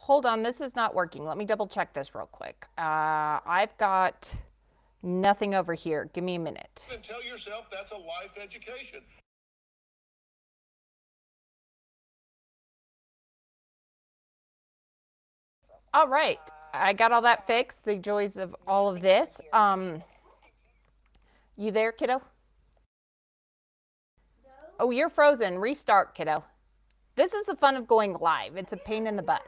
Hold on, this is not working. Let me double check this real quick. I've got nothing over here. Give me a minute. And tell yourself that's a life education. All right, I got all that fixed. The joys of all of this. You there, kiddo? Oh, you're frozen. Restart, kiddo. This is the fun of going live. It's a pain in the butt.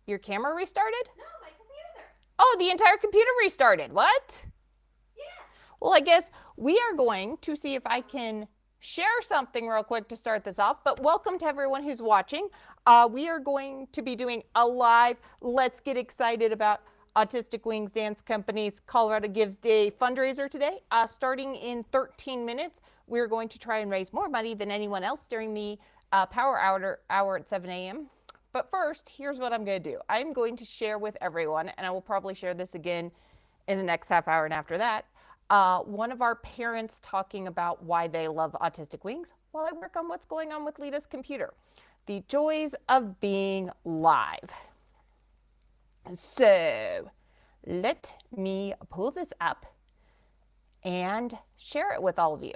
Your camera restarted? No, my computer. Oh, the entire computer restarted. What? Yeah. Well, I guess we are going to see if I can share something real quick to start this off. But welcome to everyone who's watching. We are going to be doing a live Let's Get Excited About Autistic Wings Dance Company's Colorado Gives Day fundraiser today. Starting in 13 minutes, we're going to try and raise more money than anyone else during the power hour at 7 a.m. But first, here's what I'm going to do. I'm going to share with everyone, and I will probably share this again in the next half hour and after that, one of our parents talking about why they love Autistic Wings while I work on what's going on with Leta's computer. The joys of being live. So let me pull this up and share it with all of you.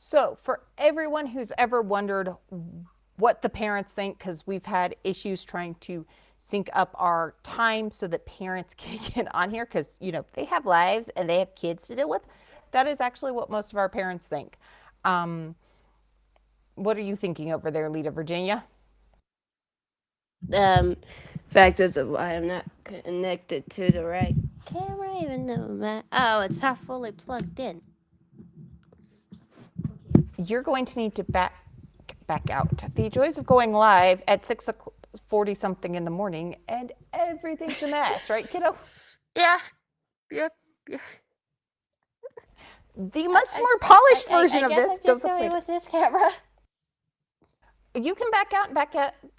So for everyone who's ever wondered what the parents think, because we've had issues trying to sync up our time so that parents can get on here, because you know they have lives and they have kids to deal with. That is actually what most of our parents think. What are you thinking over there, Leta, Virginia? Factors of why I'm not connected to the right camera, even though oh, it's not fully plugged in. You're going to need to back out. The joys of going live at 6:40 something in the morning, and everything's a mess, right, kiddo? Yeah. Yep. Yeah. The much more polished version of this goes up later. With this camera. You can back out and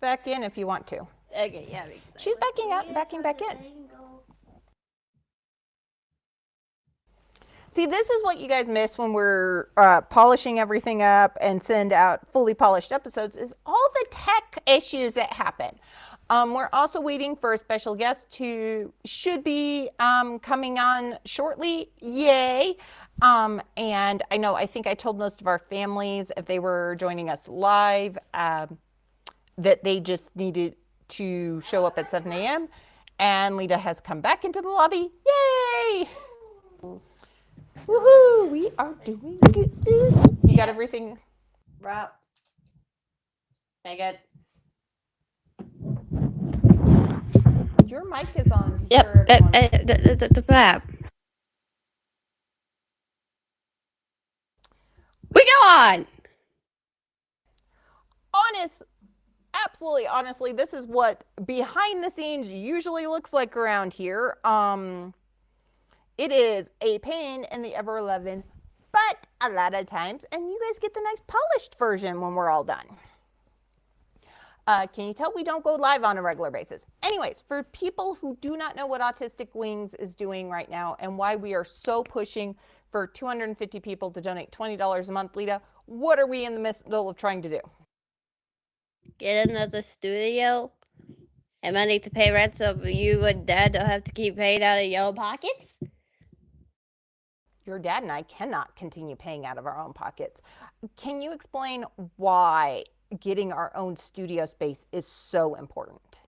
back in if you want to. Okay, yeah. She's backing out and backing back in. See, this is what you guys miss when we're polishing everything up and send out fully polished episodes, is all the tech issues that happen. We're also waiting for a special guest who should be coming on shortly. Yay. And I think I told most of our families, if they were joining us live, that they just needed to show up at 7 a.m. And Leta has come back into the lobby. Yay! Woohoo! We are doing good. You got everything? Rob. I got. Your mic is on. Yep. The map. We go on. Absolutely honestly, this is what behind the scenes usually looks like around here. It is a pain in the ever-loving butt a lot of times, and you guys get the nice polished version when we're all done. Can you tell we don't go live on a regular basis? Anyways, for people who do not know what Autistic Wings is doing right now and why we are so pushing for 250 people to donate $20 a month, Leta, what are we in the middle of trying to do? Get another studio and money to pay rent so you and Dad don't have to keep paying out of your own pockets? Your dad and I cannot continue paying out of our own pockets. Can you explain why getting our own studio space is so important?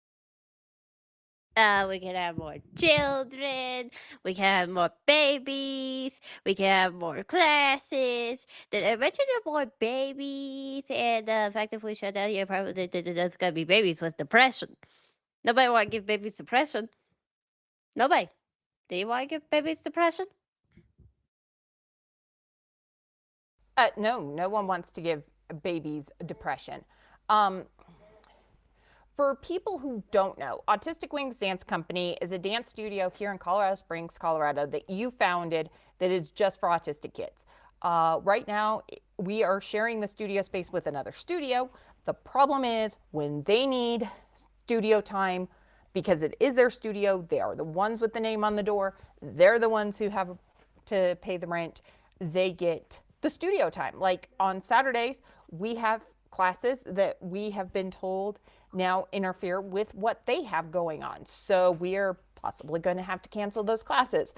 We can have more children, we can have more babies, we can have more classes. Then eventually more babies, and the fact that we shut down your probably there's gonna be babies with depression. Nobody want to give babies depression. Nobody. Do you want to give babies depression? No, no one wants to give babies depression. For people who don't know, Autistic Wings Dance Company is a dance studio here in Colorado Springs, Colorado that you founded that is just for autistic kids. Right now, we are sharing the studio space with another studio. The problem is when they need studio time, because it is their studio, they are the ones with the name on the door, they're the ones who have to pay the rent, they get the studio time. Like on Saturdays, we have classes that we have been told now interfere with what they have going on. So we are possibly going to have to cancel those classes.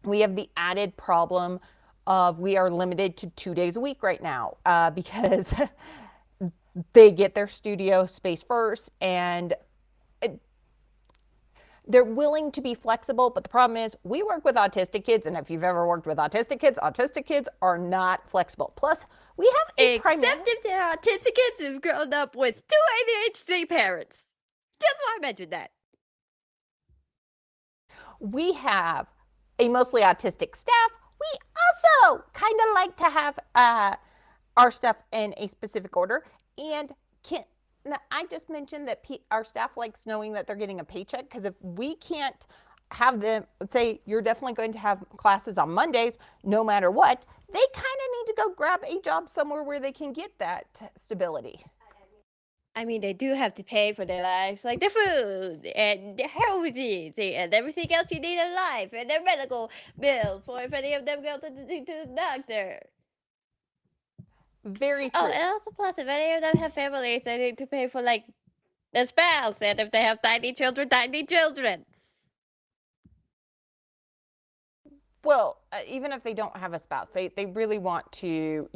We have the added problem of we are limited to 2 days a week right now because they get their studio space first, and they're willing to be flexible, but the problem is we work with autistic kids, and if you've ever worked with autistic kids are not flexible. Plus, we have a Except if they're autistic kids who've grown up with 2 ADHD parents. Just want to mention that. We have a mostly autistic staff. We also kind of like to have our stuff in a specific order. And I just mentioned that our staff likes knowing that they're getting a paycheck, because if we can't have them, let's say you're definitely going to have classes on Mondays, no matter what, they kind of need to go grab a job somewhere where they can get that stability. I mean, they do have to pay for their lives, like their food and their health needs and everything else you need in life, and their medical bills for if any of them go to the doctor. Very true. Oh, and also plus, if any of them have families, they need to pay for like their spouse, and if they have tiny children, tiny children. Well, even if they don't have a spouse, they really want to,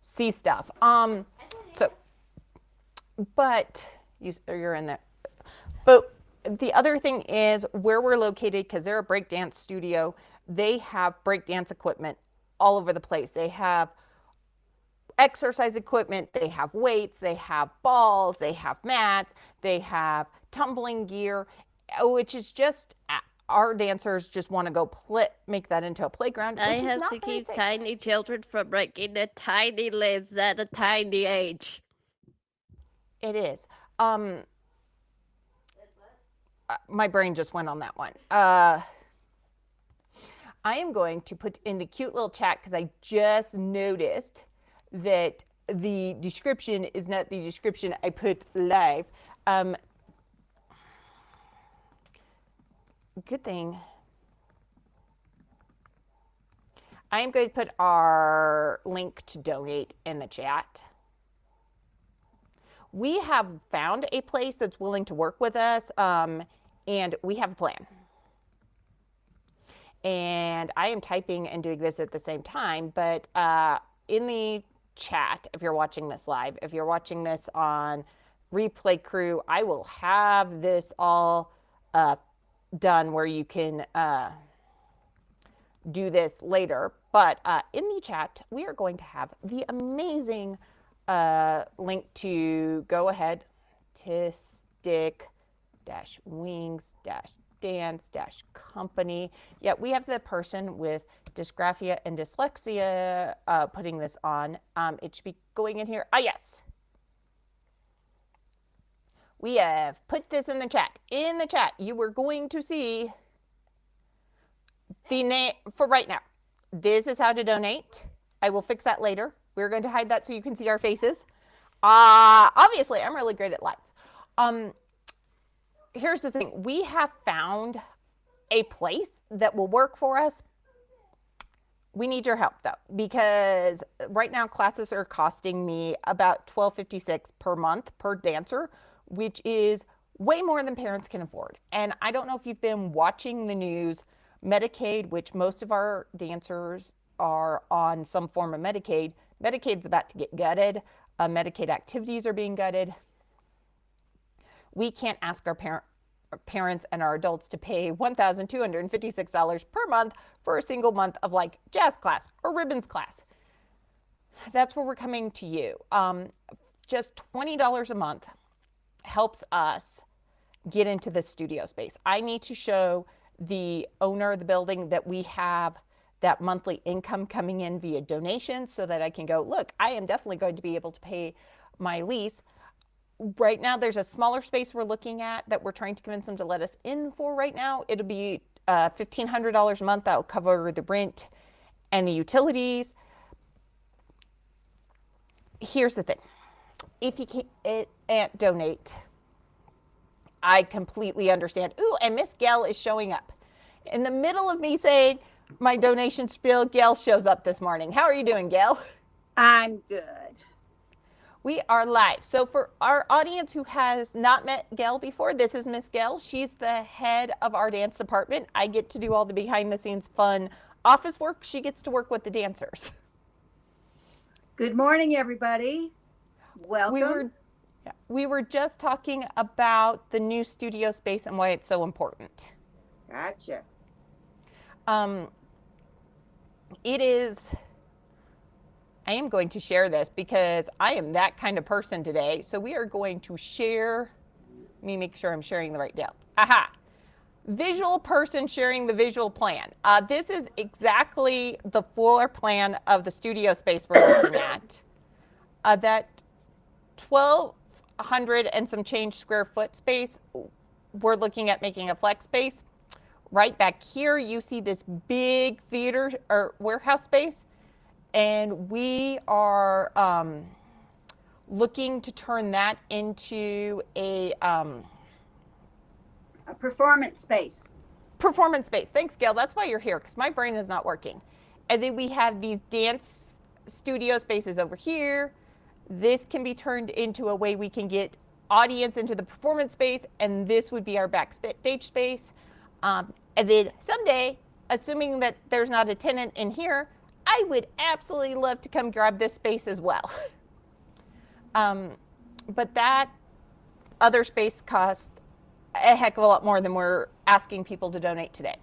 see stuff. But you're in there. But the other thing is where we're located, because they're a breakdance studio, they have breakdance equipment all over the place. They have exercise equipment, they have weights, they have balls, they have mats, they have tumbling gear, which is just our dancers just want to go make that into a playground. I have to keep tiny children from breaking their tiny limbs at a tiny age. It is. My brain just went on that one. I am going to put in the cute little chat, because I just noticed that the description is not the description I put live. Good thing. I am going to put our link to donate in the chat. We have found a place that's willing to work with us, and we have a plan. And I am typing and doing this at the same time, but in the chat, if you're watching this live, if you're watching this on replay crew, I will have this all done where you can do this later. But in the chat, we are going to have the amazing link to go ahead, Autistic-Wings-Dance-Company. Yeah, we have the person with dysgraphia and dyslexia putting this on. It should be going in here. Ah, yes. We have put this in the chat. In the chat, you were going to see the name for right now. This is how to donate. I will fix that later. We're going to hide that so you can see our faces. Obviously, I'm really great at life. Here's the thing. We have found a place that will work for us. We need your help though, because right now classes are costing me about $12.56 per month per dancer, which is way more than parents can afford. And I don't know if you've been watching the news. Medicaid, which most of our dancers are on some form of Medicaid, Medicaid's about to get gutted. Medicaid activities are being gutted. We can't ask our parents and our adults to pay $1,256 per month for a single month of like jazz class or ribbons class. That's where we're coming to you. Just $20 a month helps us get into the studio space. I need to show the owner of the building that we have that monthly income coming in via donations so that I can go, look, I am definitely going to be able to pay my lease. Right now, there's a smaller space we're looking at that we're trying to convince them to let us in for right now. It'll be $1,500 a month. That'll cover the rent and the utilities. Here's the thing. If you can't donate, I completely understand. Ooh, and Miss Gail is showing up. In the middle of me saying my donation spiel, Gail shows up this morning. How are you doing, Gail? I'm good. We are live. So for our audience who has not met Gail before, this is Miss Gail. She's the head of our dance department. I get to do all the behind the scenes fun office work. She gets to work with the dancers. Good morning, everybody. Welcome. We were just talking about the new studio space and why it's so important. Gotcha. It is, I am going to share this because I am that kind of person today. So we are going to share, let me make sure I'm sharing the right deal. Aha. Visual person sharing the visual plan. This is exactly the floor plan of the studio space we're looking at. That 1,200 and some change square foot space, we're looking at making a flex space. Right back here, you see this big theater or warehouse space. And we are looking to turn that into a performance space. Performance space. Thanks, Gail. That's why you're here, because my brain is not working. And then we have these dance studio spaces over here. This can be turned into a way we can get audience into the performance space, and this would be our backstage space. And then someday, assuming that there's not a tenant in here, I would absolutely love to come grab this space as well. But that other space costs a heck of a lot more than we're asking people to donate today.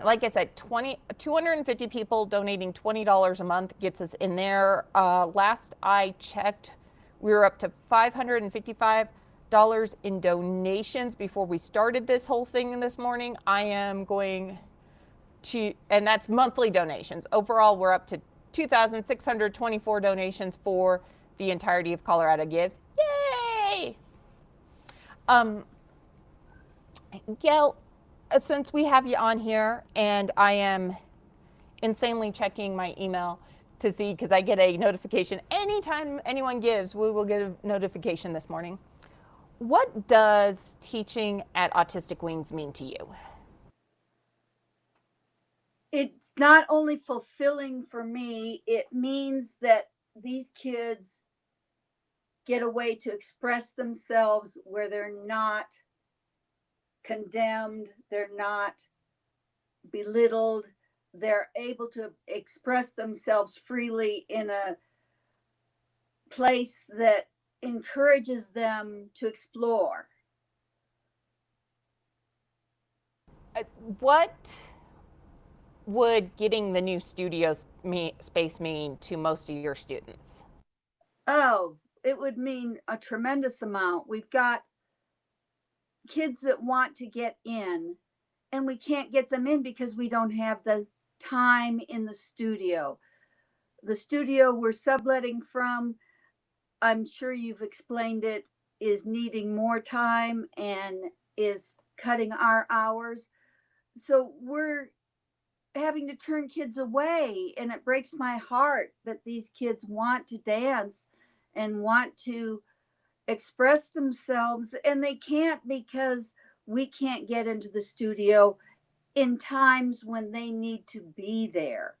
Like I said, 250 people donating $20 a month gets us in there. Last I checked, we were up to $555 in donations before we started this whole thing this morning. I am going to, and that's monthly donations. Overall, we're up to 2,624 donations for the entirety of Colorado Gives. Yay! Gail, since we have you on here, and I am insanely checking my email to see, because I get a notification anytime anyone gives, we will get a notification this morning. What does teaching at Autistic Wings mean to you? It's not only fulfilling for me, it means that these kids get a way to express themselves where they're not condemned, they're not belittled, they're able to express themselves freely in a place that encourages them to explore. What would getting the new studio space mean to most of your students? Oh, it would mean a tremendous amount. We've got kids that want to get in, and we can't get them in because we don't have the time in the studio. The studio we're subletting from, I'm sure you've explained it, is needing more time and is cutting our hours. So we're having to turn kids away, and it breaks my heart that these kids want to dance and want to express themselves, and they can't because we can't get into the studio in times when they need to be there.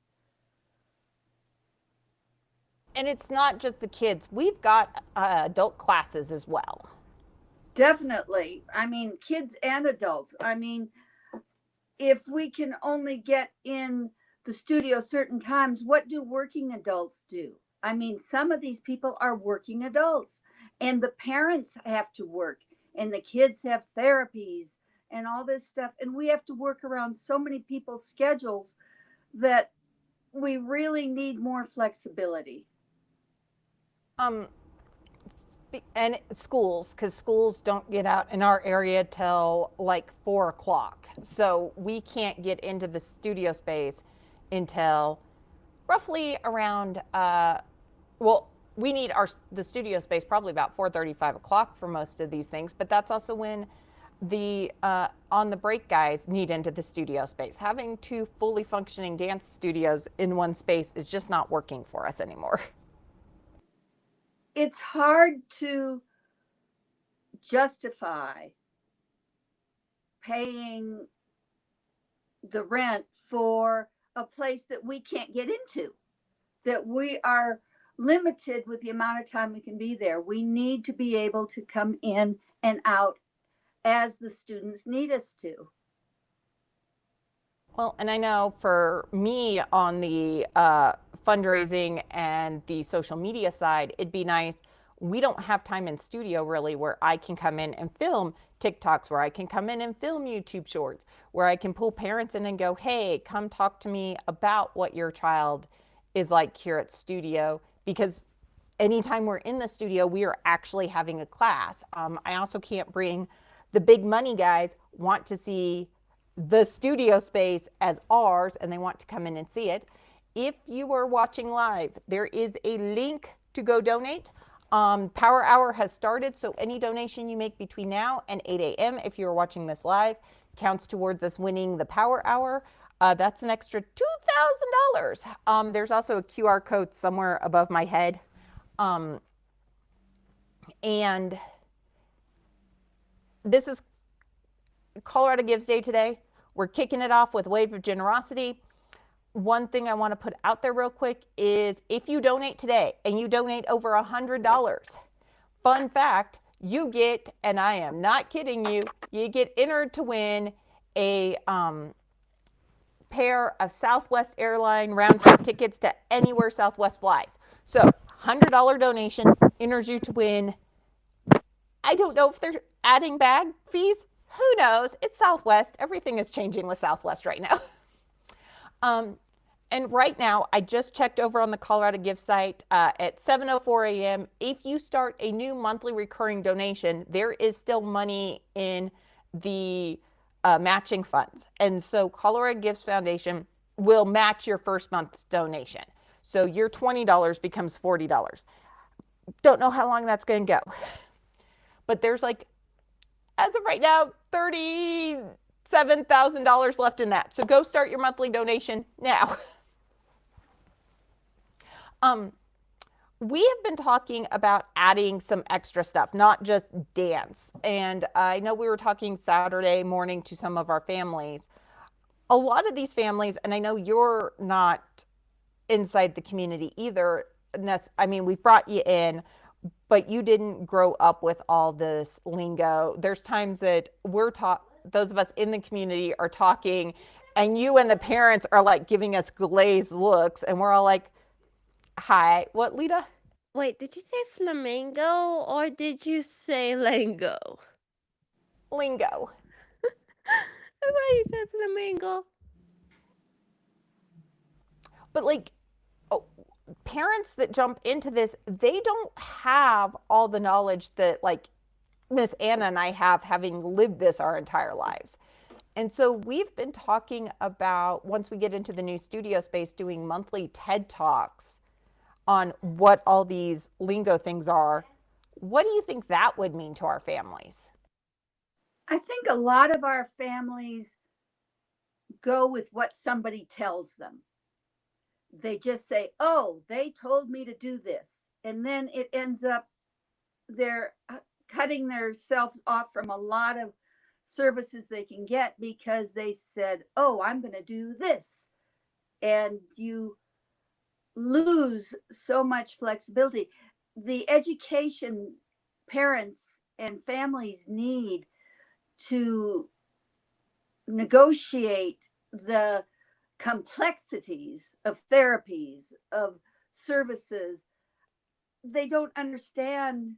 And it's not just the kids. We've got adult classes as well. Definitely. I mean, kids and adults. I mean, if we can only get in the studio certain times, what do working adults do? I mean, some of these people are working adults, and the parents have to work, and the kids have therapies and all this stuff. And we have to work around so many people's schedules that we really need more flexibility. Um, and schools, because schools don't get out in our area till like 4 o'clock. So we can't get into the studio space until roughly around, well, we need the studio space probably about 4:30, 5 o'clock for most of these things, but that's also when the on the break guys need into the studio space. Having two fully functioning dance studios in one space is just not working for us anymore. It's hard to justify paying the rent for a place that we can't get into, that we are limited with the amount of time we can be there. We need to be able to come in and out as the students need us to. Well, and I know for me on the fundraising and the social media side, it'd be nice. We don't have time in studio really where I can come in and film TikToks, where I can come in and film YouTube shorts, where I can pull parents in and go, hey, come talk to me about what your child is like here at studio. Because anytime we're in the studio, we are actually having a class. I also can't bring the big money guys want to see the studio space as ours and they want to come in and see it. If you are watching live, there is a link to go donate. Power Hour has started, so any donation you make between now and 8 a.m. if you're watching this live counts towards us winning the Power Hour. That's an extra $2,000. There's also a QR code somewhere above my head. And this is Colorado Gives Day today. We're kicking it off with a wave of generosity. One thing I want to put out there real quick is if you donate today and you donate over $100, fun fact, you get, and I am not kidding you, you get entered to win a pair of Southwest Airline round trip tickets to anywhere Southwest flies. So $100 donation enters you to win. I don't know if they're adding bag fees. Who knows? It's Southwest. Everything is changing with Southwest right now. And right now, I just checked over on the Colorado Gift site at 7:04 a.m. If you start a new monthly recurring donation, there is still money in the matching funds. And so Colorado Gifts Foundation will match your first month's donation. So your $20 becomes $40. Don't know how long that's going to go. But there's like, as of right now, $37,000 left in that. So go start your monthly donation now. We have been talking about adding some extra stuff, not just dance. And I know we were talking Saturday morning to some of our families. A lot of these families, and I know you're not inside the community either. I mean, we've brought you in, but you didn't grow up with all this lingo. There's times that those of us in the community are talking, and you and the parents are like giving us glazed looks, and we're all like, hi, what, Leta? Wait, did you say flamingo or did you say lingo? Lingo. I thought you said flamingo. But like, parents that jump into this, they don't have all the knowledge that like Miss Anna and I have, having lived this our entire lives. And so we've been talking about, once we get into the new studio space, doing monthly TED Talks on what all these lingo things are. What do you think that would mean to our families? I think a lot of our families go with what somebody tells them. They just say, oh, they told me to do this. And then it ends up they're cutting themselves off from a lot of services they can get because they said, oh, I'm going to do this. And you lose so much flexibility. The education parents and families need to negotiate the complexities of therapies, of services. They don't understand.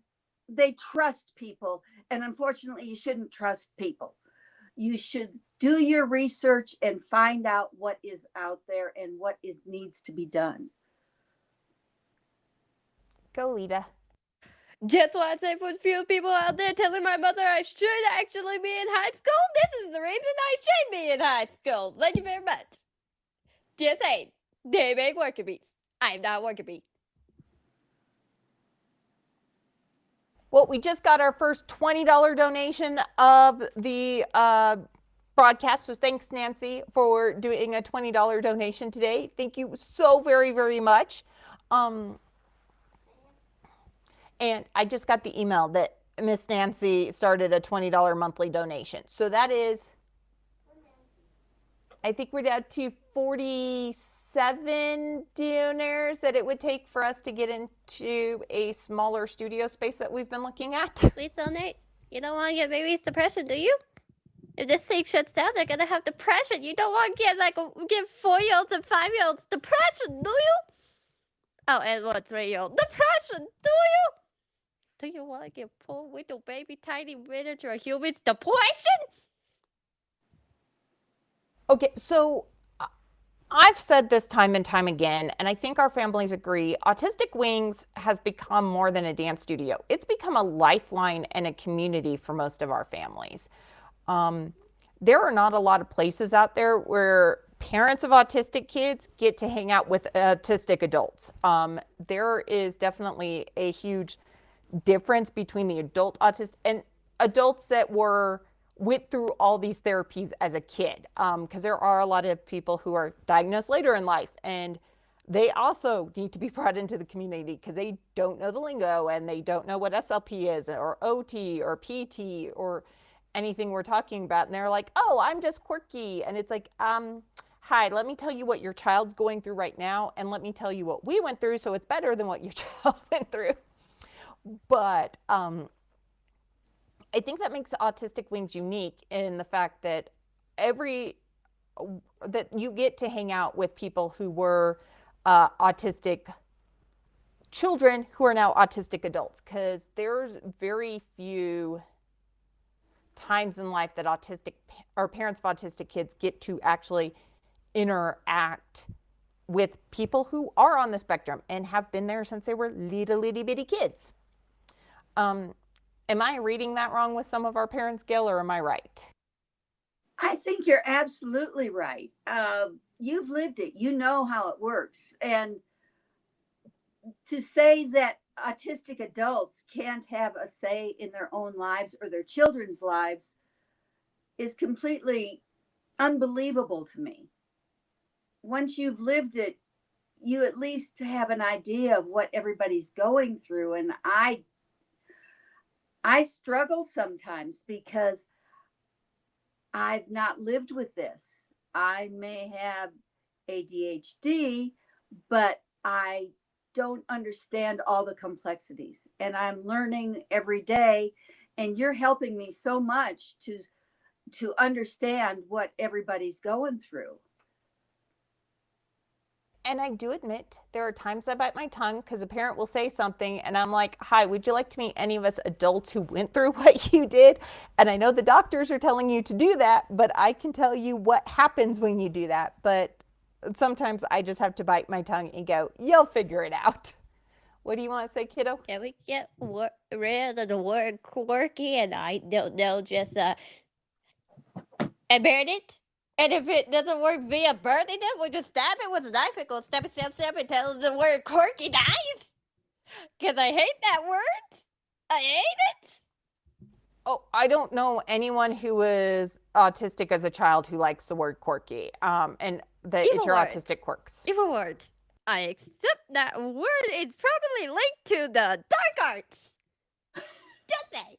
They trust people. And unfortunately, you shouldn't trust people. You should do your research and find out what is out there and what it needs to be done. Go, Leta. Just want to say for the few people out there telling my mother I should actually be in high school, this is the reason I should be in high school. Thank you very much. Just saying, they make worker bees. I'm not worker bee. Well, we just got our first $20 donation of the broadcast. So thanks, Nancy, for doing a $20 donation today. Thank you so very, very much. And I just got the email that Miss Nancy started a $20 monthly donation. So that is, I think we're down to 47 donors that it would take for us to get into a smaller studio space that we've been looking at. Please donate. You don't want to get babies depression, do you? If this thing shuts down, they're gonna have depression. You don't want to get 4-year-olds and 5-year-olds depression, do you? Oh, and 3-year-old depression, do you? Do you want to get poor little baby tiny miniature humans depression? Okay, so I've said this time and time again, and I think our families agree, Autistic Wings has become more than a dance studio. It's become a lifeline and a community for most of our families. There are not a lot of places out there where parents of autistic kids get to hang out with autistic adults. There is definitely a huge difference between the adult autist and adults that went through all these therapies as a kid, because there are a lot of people who are diagnosed later in life, and they also need to be brought into the community because they don't know the lingo and they don't know what SLP is or OT or PT or anything we're talking about, and they're like, oh, I'm just quirky. And it's like, hi, let me tell you what your child's going through right now, and let me tell you what we went through, so it's better than what your child went through. But I think that makes Autistic Wings unique in the fact that that you get to hang out with people who were autistic children who are now autistic adults, because there's very few times in life that parents of autistic kids get to actually interact with people who are on the spectrum and have been there since they were little itty bitty kids. Am I reading that wrong with some of our parents, Gail, or am I right? I think you're absolutely right. You've lived it. You know how it works. And to say that autistic adults can't have a say in their own lives or their children's lives is completely unbelievable to me. Once you've lived it, you at least have an idea of what everybody's going through. And I struggle sometimes because I've not lived with this. I may have ADHD, but I don't understand all the complexities, and I'm learning every day, and you're helping me so much to understand what everybody's going through. And I do admit there are times I bite my tongue because a parent will say something and I'm like, hi, would you like to meet any of us adults who went through what you did? And I know the doctors are telling you to do that, but I can tell you what happens when you do that. But sometimes I just have to bite my tongue and go, you'll figure it out. What do you want to say, kiddo? Can we get rid of the word quirky and I don't know, just burn it? And if it doesn't work via burning it, we'll just stab it with a knife and go stab until the word quirky dies. Because I hate that word. I hate it. Oh, I don't know anyone who was autistic as a child who likes the word quirky. And it's your words. autistic quirks. Evil words. I accept that word. It's probably linked to the dark arts. Just say.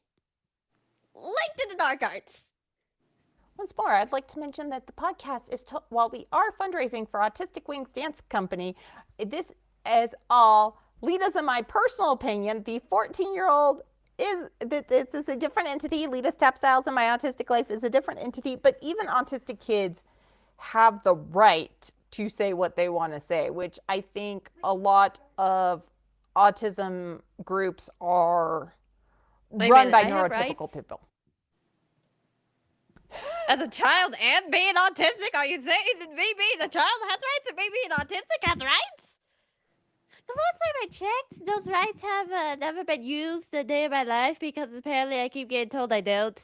Linked to the dark arts. Once more, I'd like to mention that the podcast is, while we are fundraising for Autistic Wings Dance Company, this is all Leta's and my personal opinion. The 14-year-old is that this is a different entity. Leta Step Styles in My Autistic Life is a different entity, but even autistic kids have the right to say what they want to say, which I think a lot of autism groups are run by neurotypical people. As a child and being autistic, are you saying that me being a child has rights and me being autistic has rights? The last time I checked, those rights have never been used a day of my life because apparently I keep getting told I don't.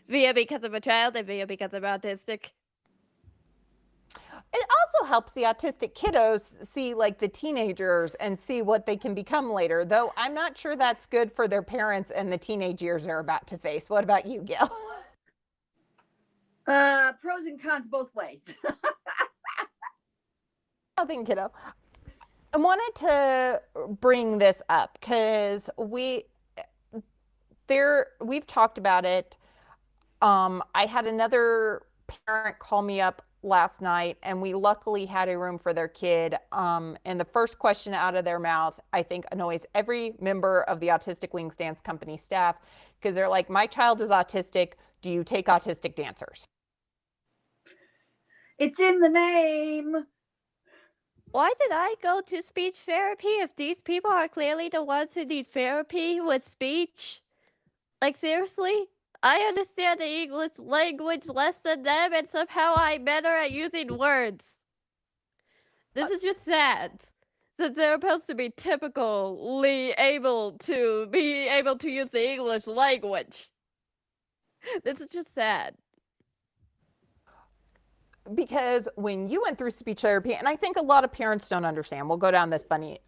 Via because I'm a child and via because I'm autistic. It also helps the autistic kiddos see like the teenagers and see what they can become later, though I'm not sure that's good for their parents and the teenage years they're about to face. What about you, Gil? Pros and cons both ways. Nothing, kiddo. I wanted to bring this up because we've talked about it. I had another parent call me up last night, and we luckily had a room for their kid. And the first question out of their mouth, I think, annoys every member of the Autistic Wings Dance Company staff, because they're like, "My child is autistic. Do you take autistic dancers?" It's in the name. Why did I go to speech therapy if these people are clearly the ones who need therapy with speech? Like, seriously? I understand the English language less than them, and somehow I'm better at using words. This is just sad. Since they're supposed to be typically able to use the English language. This is just sad. Because when you went through speech therapy, and I think a lot of parents don't understand, we'll go down this bunny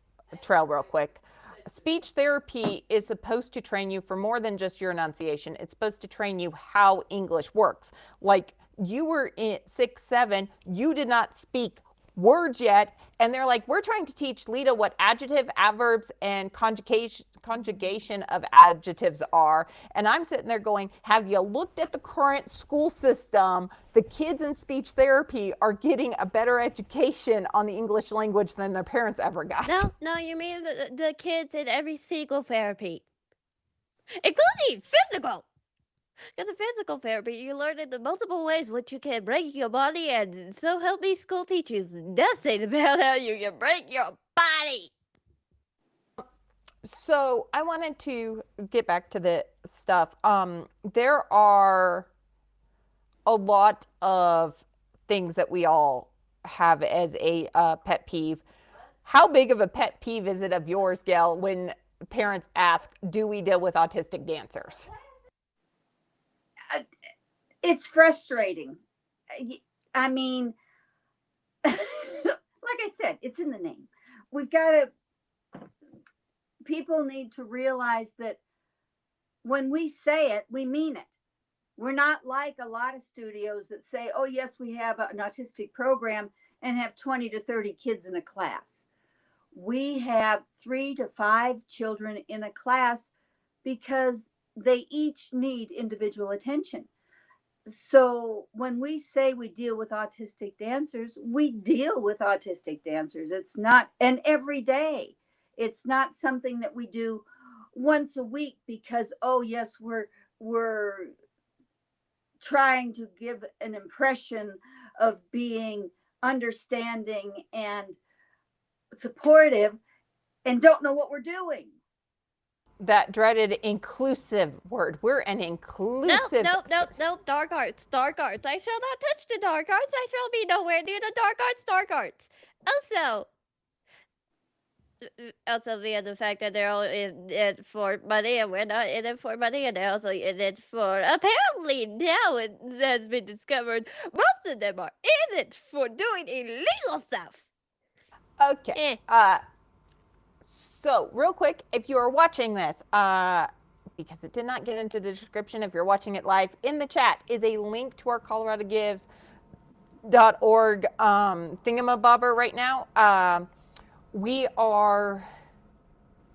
trail real quick. Speech therapy is supposed to train you for more than just your enunciation. It's supposed to train you how English works. Like, you were in 6, 7, you did not speak words yet, and they're like, "We're trying to teach Leta what adjective, adverbs, and conjugation of adjectives are." And I'm sitting there going, have you looked at the current school system? The kids in speech therapy are getting a better education on the English language than their parents ever got. No, you mean the kids in every single therapy, including physical. Because in physical therapy, you learn in the multiple ways which you can break your body, and so help me school teachers nothing about how you can break your body. So I wanted to get back to the stuff. There are a lot of things that we all have as a pet peeve. How big of a pet peeve is it of yours, Gail, when parents ask, "Do we deal with autistic dancers?" It's frustrating. I mean, like I said, it's in the name. People need to realize that when we say it, we mean it. We're not like a lot of studios that say, "Oh, yes, we have an autistic program," and have 20 to 30 kids in a class. We have 3 to 5 children in a class because they each need individual attention. So when we say we deal with autistic dancers, we deal with autistic dancers. It's not, and every day. It's not something that we do once a week because, oh yes, we're trying to give an impression of being understanding and supportive and don't know what we're doing. That dreaded inclusive word. We're an inclusive. No, dark arts. I shall not touch the dark arts. I shall be nowhere near the dark arts. Also via the fact that they're all in it for money and we're not in it for money, and they're also in it for, apparently now it has been discovered, most of them are in it for doing illegal stuff. Okay. So real quick, if you are watching this, because it did not get into the description if you're watching it live, in the chat is a link to our coloradogives.org thingamabobber right now. We are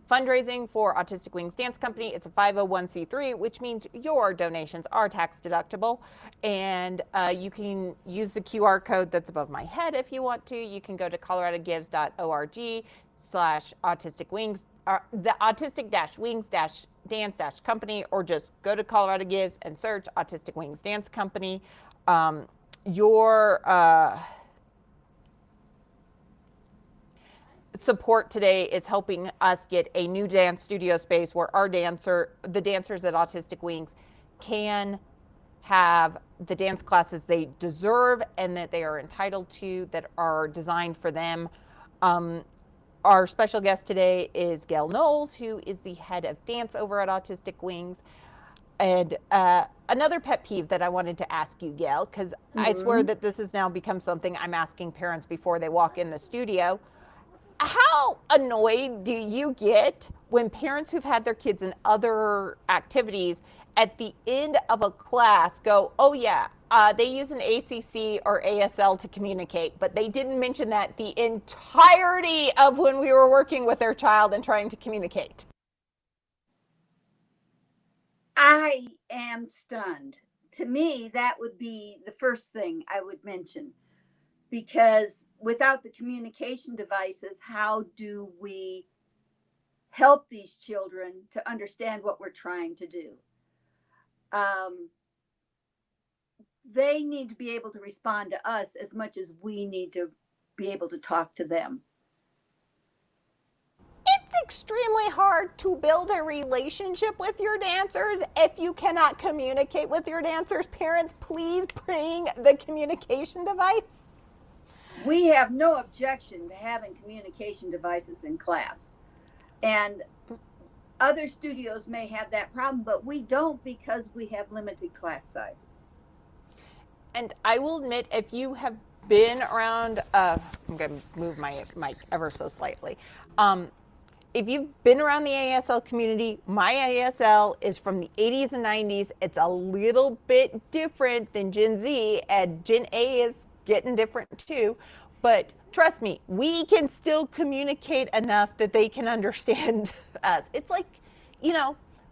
fundraising for Autistic Wings Dance Company. It's a 501c3, which means your donations are tax deductible. And you can use the QR code that's above my head if you want to. You can go to coloradogives.org/autistic wings, the autistic-wings-dance company, or just go to Colorado Gives and search Autistic Wings Dance Company. Your support today is helping us get a new dance studio space where the dancers at Autistic Wings can have the dance classes they deserve and that they are entitled to, that are designed for them. Our special guest today is Gail Knowles, who is the head of dance over at Autistic Wings. And another pet peeve that I wanted to ask you, Gail, because I swear that this has now become something I'm asking parents before they walk in the studio. How annoyed do you get when parents who've had their kids in other activities at the end of a class go, oh yeah, they use an ACC or ASL to communicate, but they didn't mention that the entirety of when we were working with their child and trying to communicate? I am stunned. To me, that would be the first thing I would mention, because without the communication devices, how do we help these children to understand what we're trying to do? They need to be able to respond to us as much as we need to be able to talk to them. It's extremely hard to build a relationship with your dancers if you cannot communicate with your dancers. Parents, please bring the communication device. We have no objection to having communication devices in class. And other studios may have that problem, but we don't, because we have limited class sizes. And I will admit, if you have been around, I'm going to move my mic ever so slightly. If you've been around the ASL community, my ASL is from the 80s and 90s. It's a little bit different than Gen Z, and Gen A is getting different too. But trust me, we can still communicate enough that they can understand us. It's like,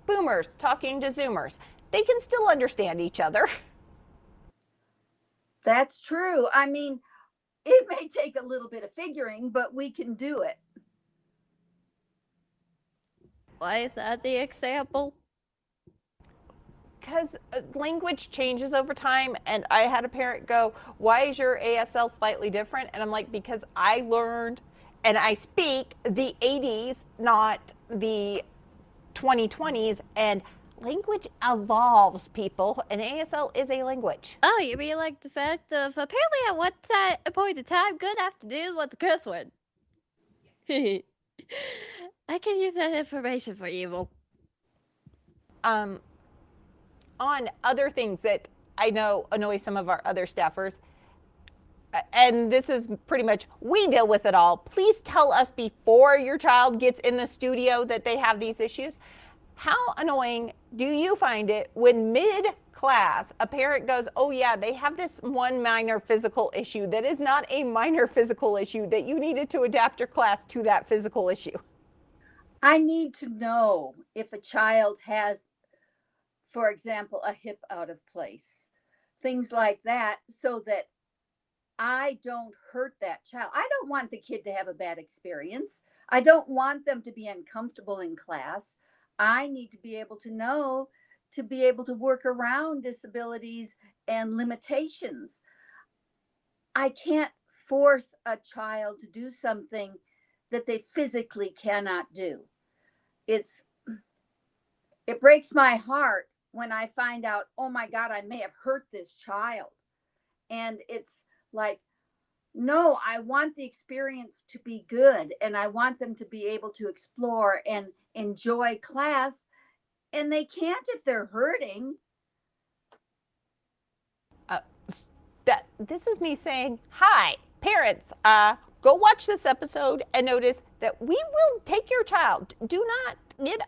boomers talking to Zoomers. They can still understand each other. That's true. I mean, it may take a little bit of figuring, but we can do it. Why is that the example? Because language changes over time, and I had a parent go, why is your ASL slightly different? And I'm like, because I learned and I speak the 80s, not the 2020s, and language evolves, people, and ASL is a language. Oh, you mean like the fact of apparently at one point in time, good afternoon was a curse word. I can use that information for evil. On other things that I know annoy some of our other staffers, and this is pretty much, we deal with it all. Please tell us before your child gets in the studio that they have these issues. How annoying do you find it when mid-class a parent goes, oh yeah, they have this one minor physical issue that is not a minor physical issue, that you needed to adapt your class to that physical issue? I need to know if a child has, for example, a hip out of place, things like that, so that I don't hurt that child. I don't want the kid to have a bad experience. I don't want them to be uncomfortable in class. I need to be able to know, to be able to work around disabilities and limitations. I can't force a child to do something that they physically cannot do. It breaks my heart when I find out, oh my God, I may have hurt this child. And it's like, no, I want the experience to be good, and I want them to be able to explore and enjoy class, and they can't if they're hurting. This is me saying, hi, parents, go watch this episode and notice that we will take your child. Do not get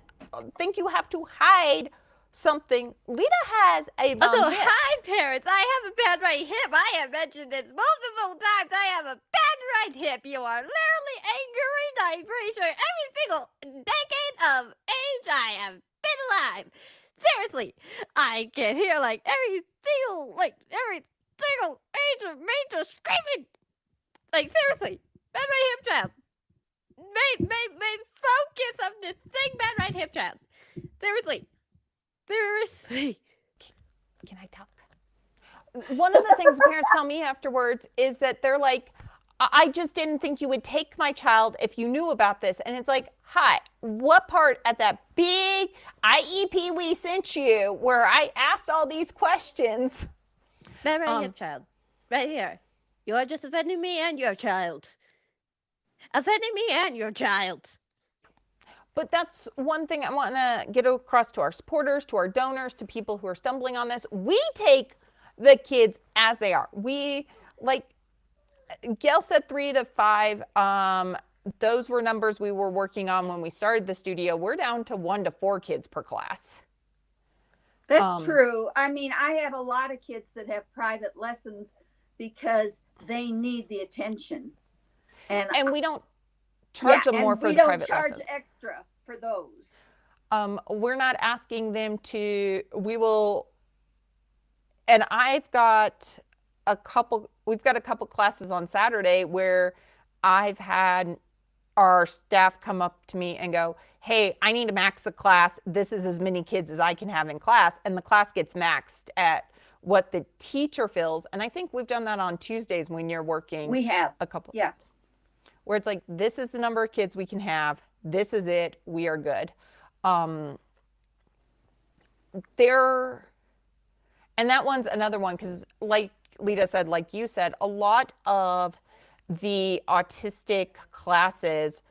think you have to hide something. Leta has a Also, bum hip. hi parents, I have a bad right hip. I have mentioned this multiple times. I have a bad right hip. You are literally angering. I'm pretty sure every single decade of age I have been alive. Seriously, I can hear like every single age of me just screaming. Like seriously, bad right hip child. May focus on this thing, bad right hip child. Seriously. Can I talk? One of the things the parents tell me afterwards is that they're like, I just didn't think you would take my child if you knew about this. And it's like, hi, what part at that big IEP we sent you where I asked all these questions? Bad right hip child. Right here. You are just offending me and your child. Offending me and your child. But that's one thing I want to get across to our supporters, to our donors, to people who are stumbling on this. We take the kids as they are. We, like Gail said, 3 to 5. Those were numbers we were working on when we started the studio. We're down to 1 to 4 kids per class. That's true. I mean, I have a lot of kids that have private lessons because they need the attention. And we don't charge them more for the private lessons. We don't charge extra for those. We're not asking them to, we will, and we've got a couple classes on Saturday where I've had our staff come up to me and go, hey, I need to max the class. This is as many kids as I can have in class. And the class gets maxed at what the teacher feels. And I think we've done that on Tuesdays when you're working. We have. A couple. Yeah. Where it's like, this is the number of kids we can have. This is it. We are good. And that one's another one because like Leta said, like you said, a lot of the autistic classes,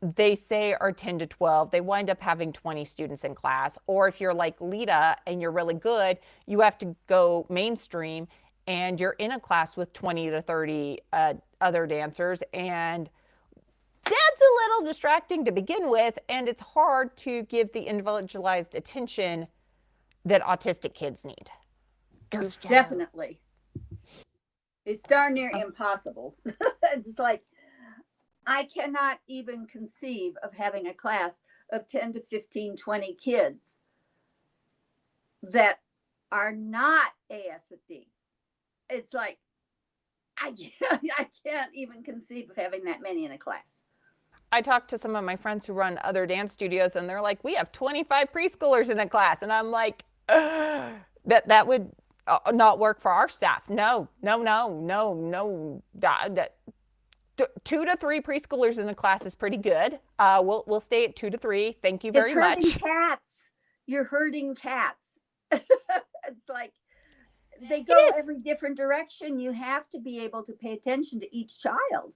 they say are 10 to 12. They wind up having 20 students in class. Or if you're like Leta and you're really good, you have to go mainstream and you're in a class with 20 to 30 other dancers. And that's a little distracting to begin with. And it's hard to give the individualized attention that autistic kids need. Definitely. It's darn near impossible. It's like, I cannot even conceive of having a class of 10 to 15, 20 kids that are not ASD. It's like, I can't even conceive of having that many in a class. I talked to some of my friends who run other dance studios and they're like, we have 25 preschoolers in a class. And I'm like, that would not work for our staff. No. 2 to 3 preschoolers in a class is pretty good. We'll stay at 2 to 3. Thank you very much. It's herding cats. You're herding cats. It's like they go every different direction. You have to be able to pay attention to each child.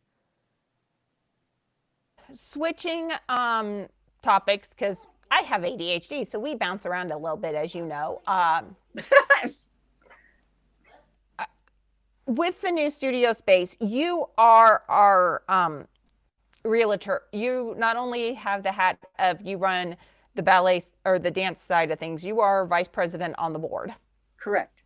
Switching topics, because I have ADHD, so we bounce around a little bit, as you know. With the new studio space, you are our realtor. You not only have the hat of you run the ballet or the dance side of things, you are vice president on the board. Correct.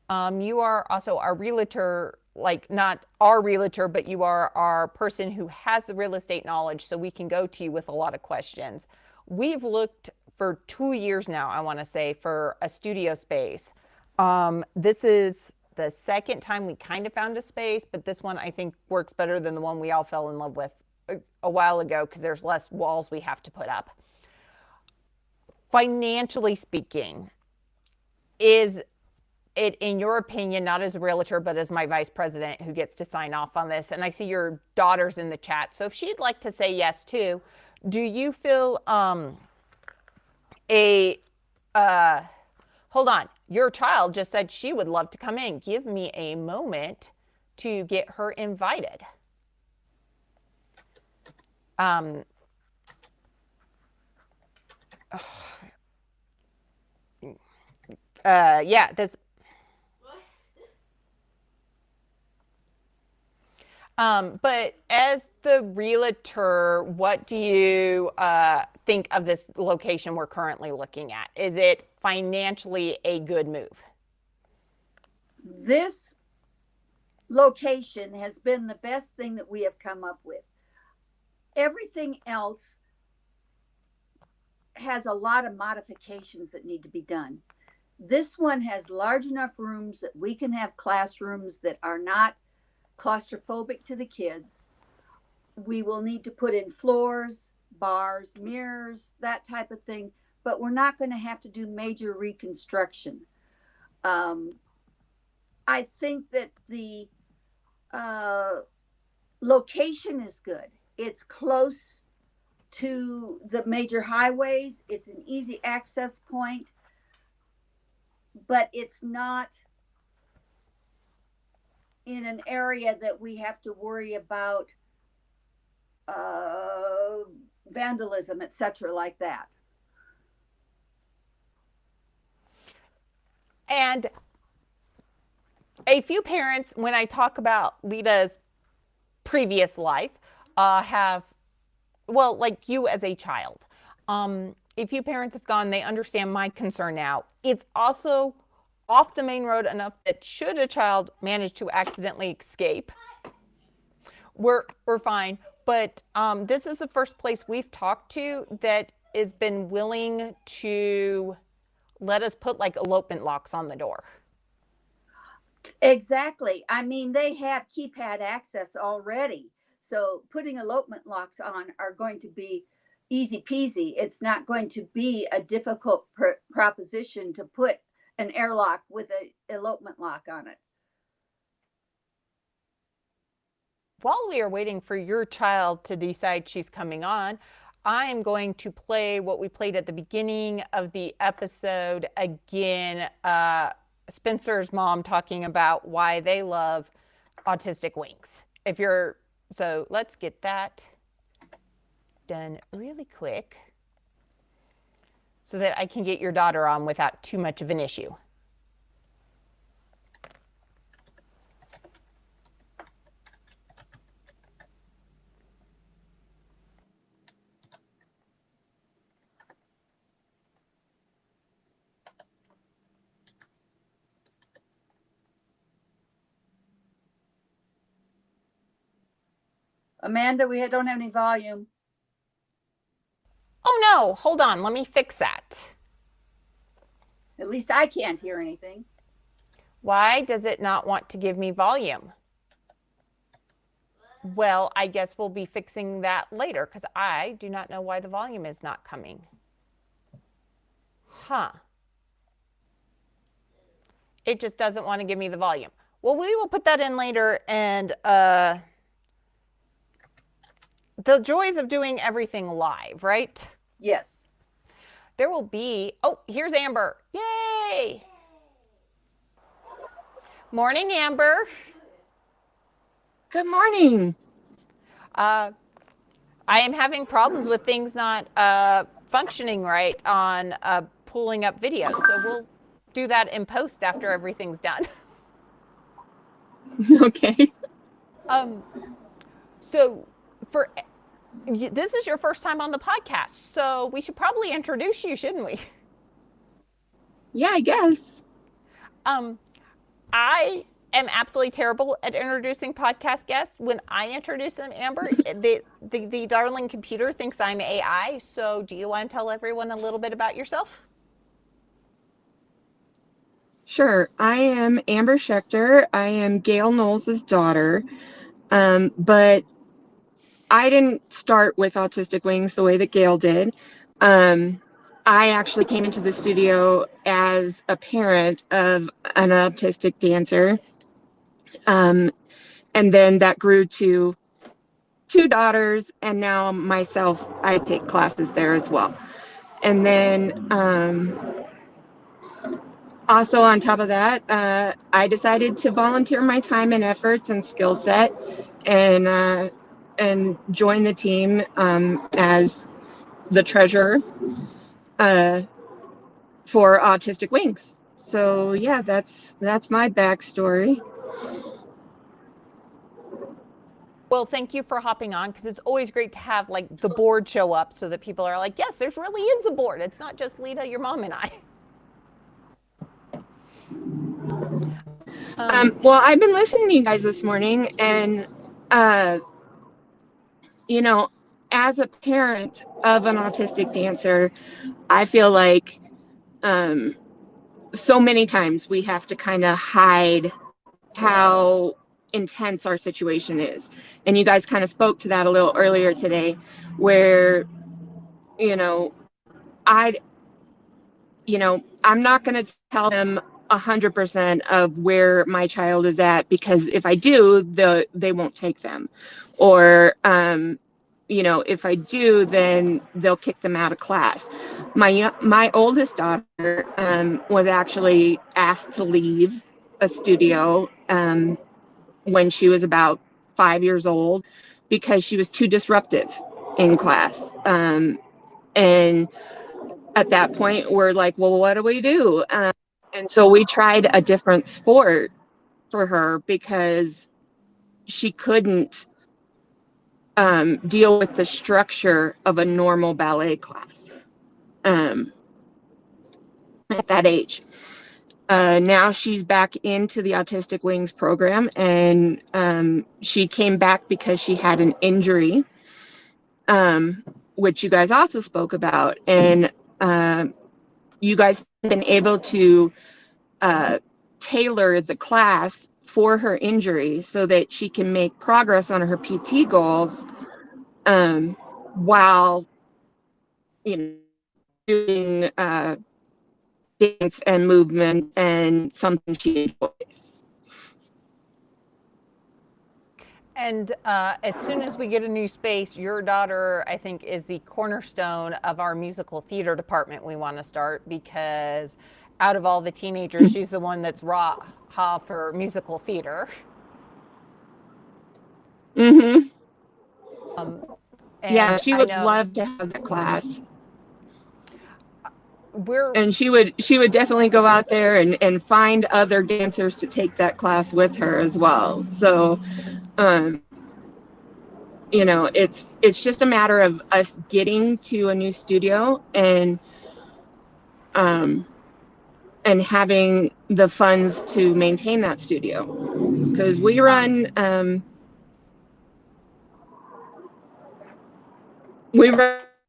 You are also our realtor, like not our realtor, but you are our person who has the real estate knowledge, so we can go to you with a lot of questions. We've looked for 2 years now, I want to say, for a studio space. This is the second time we kind of found a space, but this one I think works better than the one we all fell in love with a while ago because there's less walls we have to put up. Financially speaking, is it, in your opinion, not as a realtor, but as my vice president who gets to sign off on this, and I see your daughter's in the chat, so if she'd like to say yes too, do you feel hold on, your child just said she would love to come in. Give me a moment to get her invited. Yeah, this. But as the realtor, what do you think of this location we're currently looking at? Is it financially a good move? This location has been the best thing that we have come up with. Everything else has a lot of modifications that need to be done. This one has large enough rooms that we can have classrooms that are not claustrophobic to the kids. We will need to put in floors, bars, mirrors, that type of thing, but we're not going to have to do major reconstruction. I think that the location is good. It's close to the major highways. It's an easy access point, but it's not in an area that we have to worry about vandalism, etc., like that. And a few parents, when I talk about Leta's previous life, have, well, like you as a child. A few parents have gone, they understand my concern now. It's also off the main road enough that should a child manage to accidentally escape, we're fine. But this is the first place we've talked to that has been willing to let us put like elopement locks on the door. Exactly. I mean, they have keypad access already. So putting elopement locks on are going to be easy peasy. It's not going to be a difficult proposition to put an airlock with an elopement lock on it. While we are waiting for your child to decide she's coming on, I am going to play what we played at the beginning of the episode again. Spencer's mom talking about why they love Autistic Wings. So let's get that done really quick so that I can get your daughter on without too much of an issue. Amanda, we don't have any volume. Oh no, hold on, let me fix that. At least I can't hear anything. Why does it not want to give me volume? Well, I guess we'll be fixing that later because I do not know why the volume is not coming. Huh. It just doesn't want to give me the volume. Well, we will put that in later, and the joys of doing everything live, right? Yes. There will be, oh, here's Amber. Yay! Morning, Amber. Good morning. I am having problems with things not functioning right on pulling up videos. So we'll do that in post after everything's done. Okay. So this is your first time on the podcast, so we should probably introduce you, shouldn't we? Yeah, I guess. I am absolutely terrible at introducing podcast guests. When I introduce them, Amber, the darling computer thinks I'm AI. So do you want to tell everyone a little bit about yourself? Sure. I am Amber Schechter. I am Gail Knowles' daughter. But I didn't start with Autistic Wings the way that Gail did. I actually came into the studio as a parent of an autistic dancer. And then that grew to 2 daughters, and now myself, I take classes there as well. And then also on top of that, I decided to volunteer my time and efforts and skill set and join the team as the treasurer for Autistic Wings. So yeah, that's my backstory. Well, thank you for hopping on, because it's always great to have like the board show up so that people are like, yes, there's really is a board. It's not just Leta, your mom, and I. Well, I've been listening to you guys this morning, and you know, as a parent of an autistic dancer, I feel like so many times we have to kind of hide how intense our situation is. And you guys kind of spoke to that a little earlier today, where, you know, I, I'm not going to tell them 100% of where my child is at, because if I do, they won't take them. Or, if I do, then they'll kick them out of class. My oldest daughter was actually asked to leave a studio when she was about 5 years old, because she was too disruptive in class. And at that point, we're like, well, what do we do? And so we tried a different sport for her, because she couldn't deal with the structure of a normal ballet class at that age. Now she's back into the Autistic Wings program, and she came back because she had an injury, which you guys also spoke about. And you guys have been able to tailor the class for her injury so that she can make progress on her PT goals while, doing dance and movement and something she enjoys. And as soon as we get a new space, your daughter, I think, is the cornerstone of our musical theater department we want to start, because out of all the teenagers, she's the one that's raw for musical theater. Mm-hmm. Yeah, And she I would know love to have the class. we're And she would definitely go out there and find other dancers to take that class with her as well. So it's just a matter of us getting to a new studio and having the funds to maintain that studio, because we run a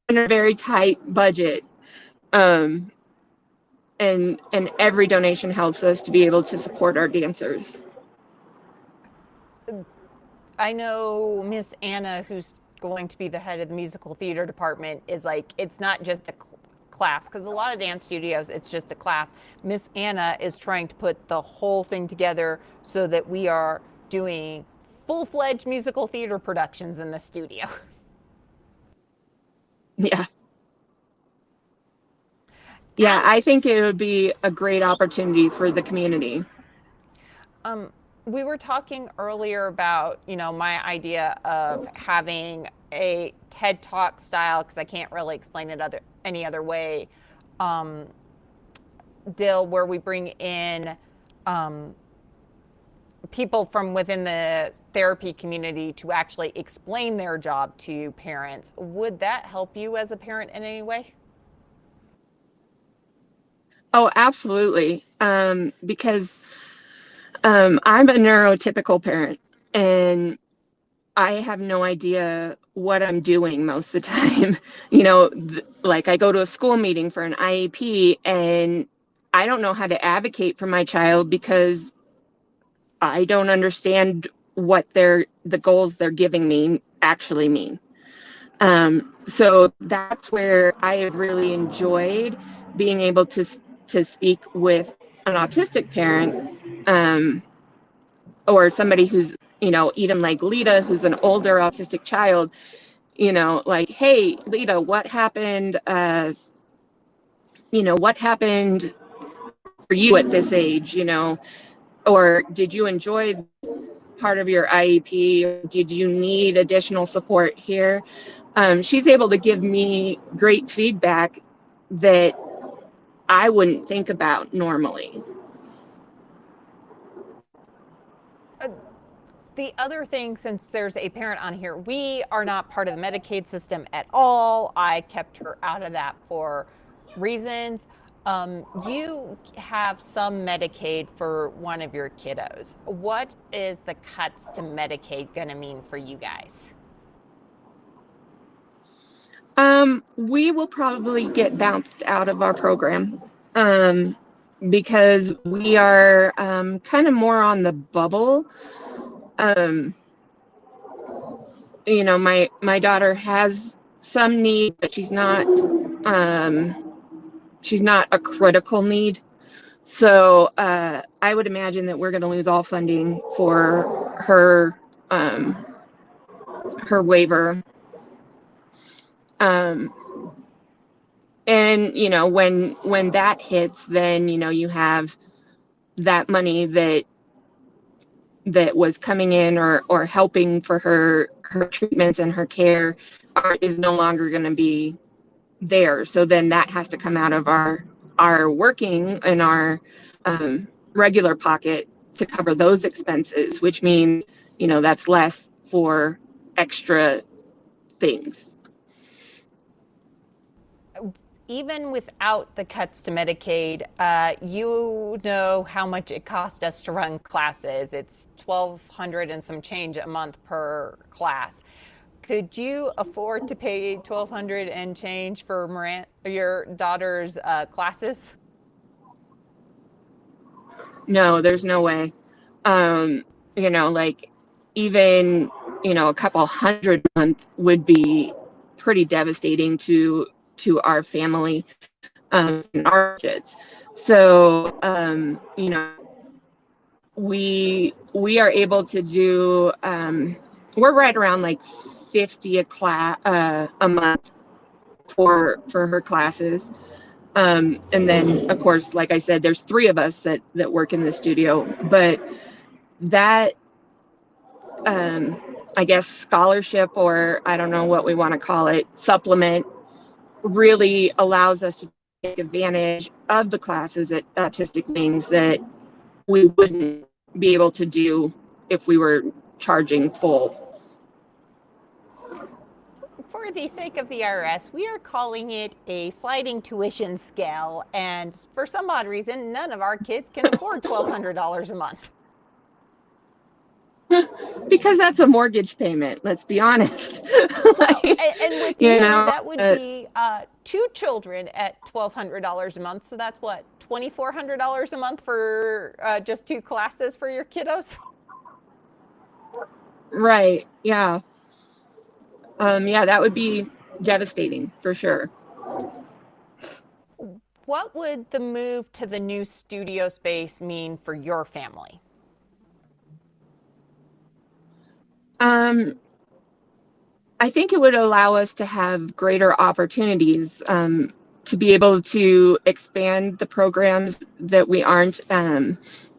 very tight budget, and every donation helps us to be able to support our dancers. I know Miss Anna, who's going to be the head of the musical theater department, is like, it's not just a class, because a lot of dance studios, it's just a class. Miss Anna is trying to put the whole thing together so that we are doing full-fledged musical theater productions in the studio. Yeah. Yeah, I think it would be a great opportunity for the community. We were talking earlier about, my idea of having a TED Talk style, because I can't really explain it any other way, Dill, where we bring in people from within the therapy community to actually explain their job to parents. Would that help you as a parent in any way? Oh, absolutely. Because I'm a neurotypical parent, and I have no idea what I'm doing most of the time. Like, I go to a school meeting for an IEP, and I don't know how to advocate for my child, because I don't understand what the goals they're giving me actually mean. So that's where I have really enjoyed being able to speak with an autistic parent, or somebody who's, even like Leta, who's an older autistic child, like, hey, Leta, what happened? What happened for you at this age? Or did you enjoy part of your IEP? Or did you need additional support here? She's able to give me great feedback that I wouldn't think about normally. The other thing, since there's a parent on here, we are not part of the Medicaid system at all. I kept her out of that for reasons. You have some Medicaid for one of your kiddos. What is the cuts to Medicaid going to mean for you guys? We will probably get bounced out of our program because we are kind of more on the bubble. My daughter has some need, but she's not a critical need. So I would imagine that we're going to lose all funding for her waiver. And when that hits, then you have that money that was coming in or helping for her treatments and her care is no longer going to be there. So then that has to come out of our working and our regular pocket to cover those expenses, which means that's less for extra things. Even without the cuts to Medicaid, you know how much it cost us to run classes. It's $1,200 and some change a month per class. Could you afford to pay $1,200 and change for your daughter's classes? No, there's no way. Like even a couple hundred a month would be pretty devastating to our family and our kids. So we are able to do we're right around like 50 a month for her classes. And then of course, like I said, there's 3 of us that work in the studio, but that I guess scholarship, or I don't know what we want to call it, supplement, really allows us to take advantage of the classes at Autistic Wings that we wouldn't be able to do if we were charging full. For the sake of the IRS, we are calling it a sliding tuition scale, and for some odd reason, none of our kids can afford $1,200 a month. Because that's a mortgage payment, let's be honest. And with you, that would be 2 children at $1,200 a month. So that's what, $2,400 a month for just 2 classes for your kiddos? Right. Yeah. Yeah, that would be devastating for sure. What would the move to the new studio space mean for your family? I think it would allow us to have greater opportunities to be able to expand the programs that we aren't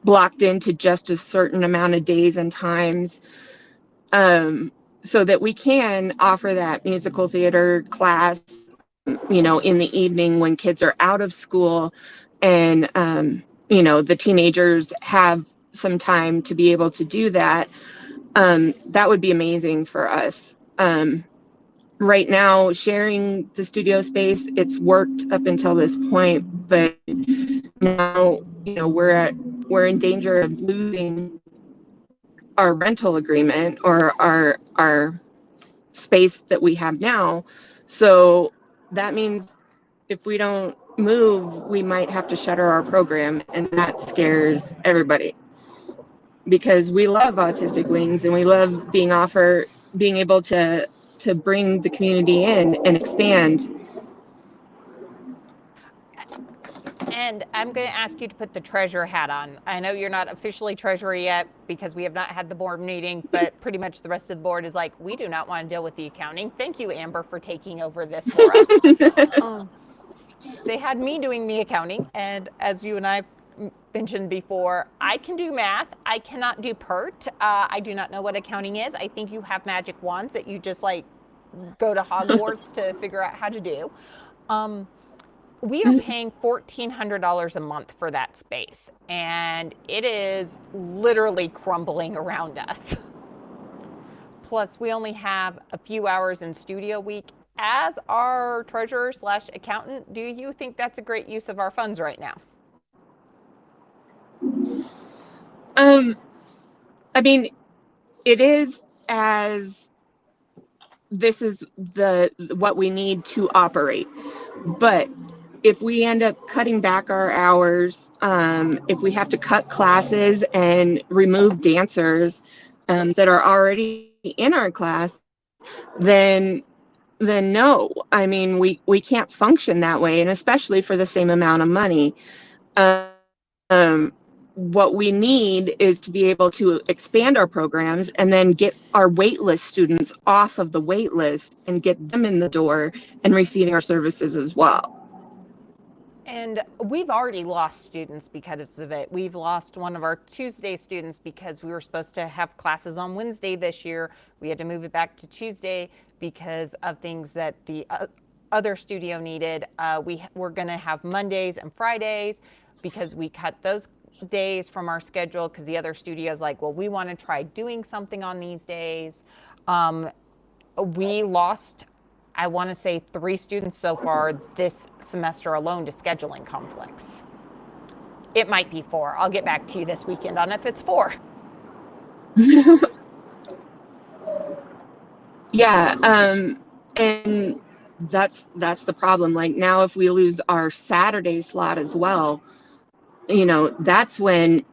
blocked into just a certain amount of days and times, so that we can offer that musical theater class, in the evening when kids are out of school and, the teenagers have some time to be able to do that. That would be amazing for us. Right now, sharing the studio space, it's worked up until this point, but now, we're in danger of losing our rental agreement or our space that we have now. So that means if we don't move, we might have to shutter our program, and that scares everybody. Because we love Autistic Wings and we love being able to bring the community in and expand. And I'm going to ask you to put the treasurer hat on. I know you're not officially treasurer yet because we have not had the board meeting, but pretty much the rest of the board is like, we do not want to deal with the accounting. Thank you, Amber, for taking over this for us. They had me doing the accounting, and as you and I mentioned before, I can do math. I cannot do PERT. I do not know what accounting is. I think you have magic wands that you just like go to Hogwarts to figure out how to do. We are paying $1,400 a month for that space, and it is literally crumbling around us. Plus, we only have a few hours in studio week. As our treasurer / accountant, do you think that's a great use of our funds right now? I mean, it is, as this is what we need to operate. But if we end up cutting back our hours, if we have to cut classes and remove dancers that are already in our class, then no. I mean, we can't function that way, and especially for the same amount of money. Um, what we need is to be able to expand our programs and then get our waitlist students off of the wait list and get them in the door and receiving our services as well. And we've already lost students because of it. We've lost one of our Tuesday students because we were supposed to have classes on Wednesday this year. We had to move it back to Tuesday because of things that the other studio needed. We're going to have Mondays and Fridays because we cut those days from our schedule because the other studio's like, well, we want to try doing something on these days. We lost, I want to say, 3 students so far this semester alone to scheduling conflicts. It might be 4. I'll get back to you this weekend on if it's 4. Yeah, and that's the problem. Like now, if we lose our Saturday slot as well, that's when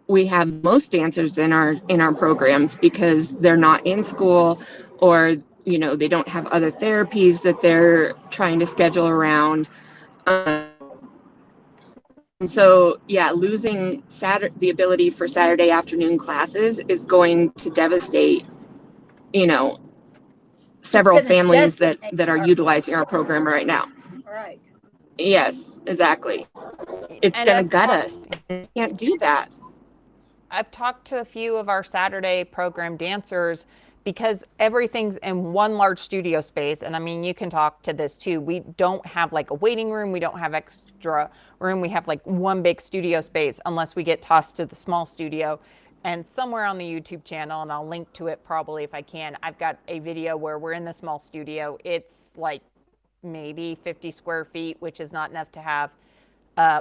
we have most dancers in our programs because they're not in school, or they don't have other therapies that they're trying to schedule around. And so, yeah, losing the ability for Saturday afternoon classes is going to devastate, several families that are utilizing our program right now. Right. Yes, exactly. It's And going to gut us. We can't do that. I've talked to a few of our Saturday program dancers because everything's in one large studio space. And I mean, you can talk to this too. We don't have like a waiting room. We don't have extra room. We have like one big studio space unless we get tossed to the small studio. And somewhere on the YouTube channel, and I'll link to it probably if I can, I've got a video where we're in the small studio. It's like maybe 50 square feet, which is not enough to have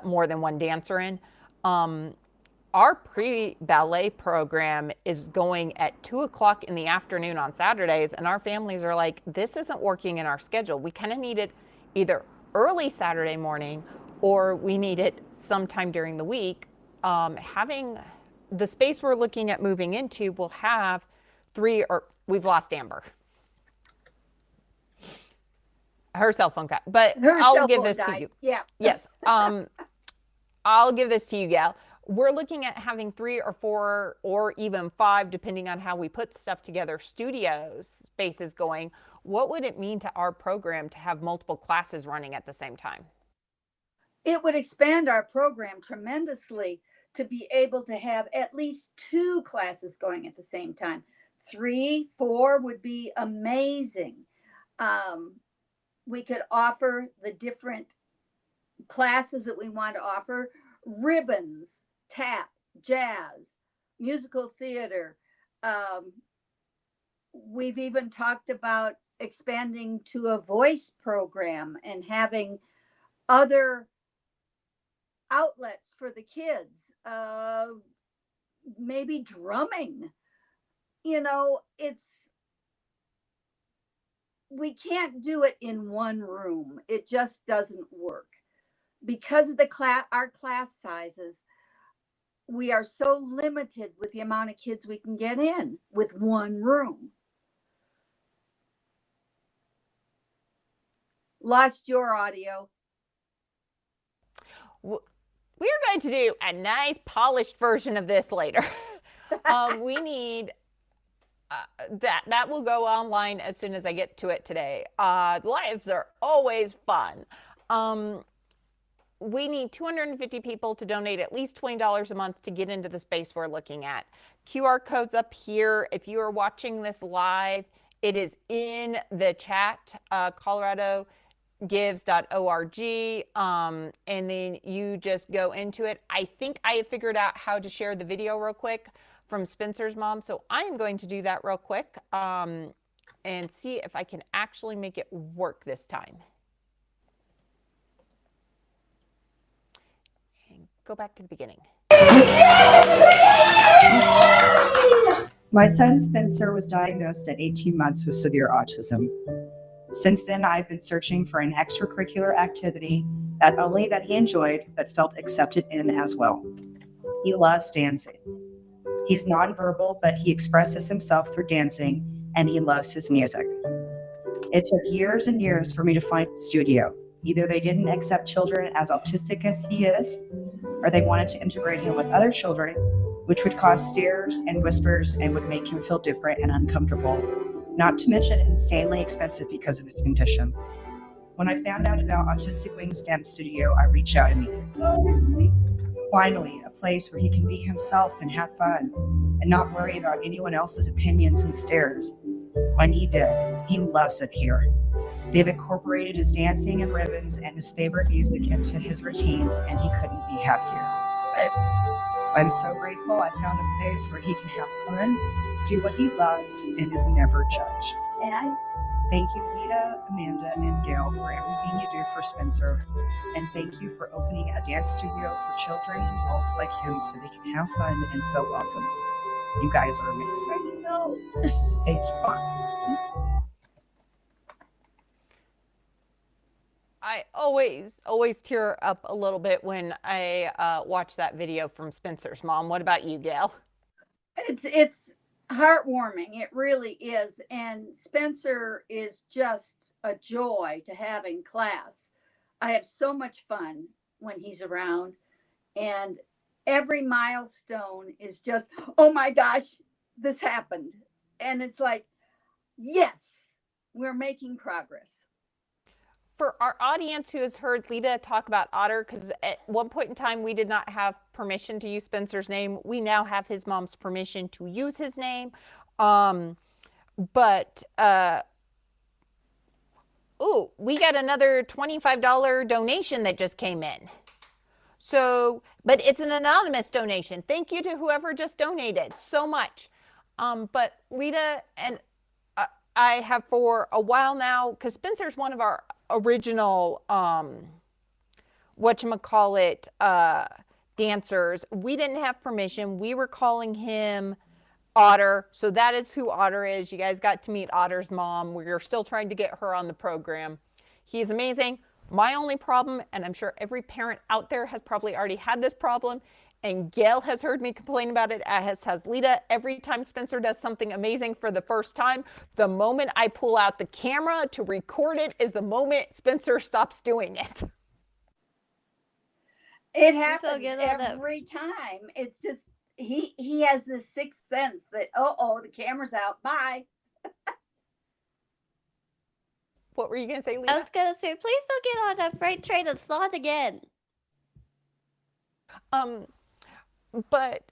more than one dancer in. Our pre-ballet program is going at 2 o'clock in the afternoon on Saturdays, and our families are like, this isn't working in our schedule. We kind of need it either early Saturday morning or we need it sometime during the week. Having the space we're looking at moving into will have 3, or we've lost Amber. Her cell phone cut, but I'll give this to you. Yeah. Yes. I'll give this to you, Gail. We're looking at having 3 or 4 or even 5, depending on how we put stuff together, studio spaces going. What would it mean to our program to have multiple classes running at the same time? It would expand our program tremendously to be able to have at least 2 classes going at the same time. 3, 4 would be amazing. We could offer the different classes that we want to offer: ribbons, tap, jazz, musical theater. We've even talked about expanding to a voice program and having other outlets for the kids. Maybe drumming. We can't do it in one room. It just doesn't work. Because of our class sizes, we are so limited with the amount of kids we can get in with one room. Lost your audio. We're going to do a nice polished version of this later. We need that will go online as soon as I get to it today. Lives are always fun. We need 250 people to donate at least $20 a month to get into the space we're looking at. QR code's up here. If you are watching this live, it is in the chat. Colorado gives.org, and then you just go into it. I think I have figured out how to share the video real quick from Spencer's mom, so I am going to do that real quick and see if I can actually make it work this time. And go back to the beginning. My son Spencer was diagnosed at 18 months with severe autism. Since then, I've been searching for an extracurricular activity that only that he enjoyed, but felt accepted in as well. He loves dancing. He's nonverbal, but he expresses himself through dancing, and he loves his music. It took years and years for me to find a studio. Either they didn't accept children as autistic as he is, or they wanted to integrate him with other children, which would cause stares and whispers and would make him feel different and uncomfortable, not to mention insanely expensive because of his condition. When I found out about Autistic Wings Dance Studio, I reached out immediately. Finally, a place where he can be himself and have fun and not worry about anyone else's opinions and stares. When he did, he loves it here. They've incorporated his dancing and ribbons and his favorite music into his routines, and he couldn't be happier. I'm so grateful I found a place where he can have fun, do what he loves, and is never judged. And thank you, Leta, Amanda, and Gail, for everything you do for Spencer. And thank you for opening a dance studio for children and adults like him so they can have fun and feel welcome. You guys are amazing. Thank you. I always tear up a little bit when I watch that video from Spencer's mom. What about you, Gail? It's heartwarming. It really is. And Spencer is just a joy to have in class. I have so much fun when he's around, and every milestone is just, oh my gosh, this happened. And it's like, yes, we're making progress. For our audience who has heard Leta talk about Otter, because at one point in time we did not have permission to use Spencer's name. We now have his mom's permission to use his name. We got another $25 donation that just came in. So, but it's an anonymous donation. Thank you to whoever just donated so much. But Leta and I have for a while now, because Spencer's one of our original dancers. We didn't have permission. We were calling him Otter, so that is who Otter is. You guys got to meet Otter's mom. We're still trying to get her on the program. He's amazing. My only problem, and I'm sure every parent out there has probably already had this problem, and Gail has heard me complain about it, as has Leta. Every time Spencer does something amazing for the first time, the moment I pull out the camera to record it is the moment Spencer stops doing it. It happens every time. It's just, he has this sixth sense that, the camera's out, bye. What were you going to say, Leta? I was going to say, please don't get on that freight train and slot again. But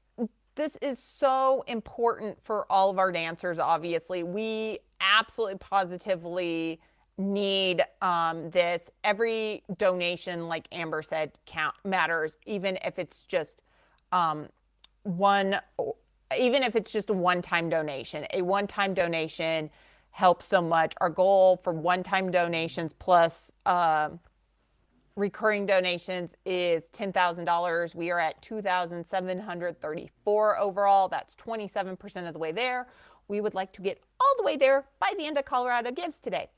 this is so important for all of our dancers, obviously. We absolutely positively need this. Every donation, like Amber said, matters, even if it's just even if it's just a one-time donation. A one-time donation helps so much. Our goal for one-time donations plus recurring donations is $10,000. We are at $2,734 overall. That's 27% of the way there. We would like to get all the way there by the end of Colorado Gives today.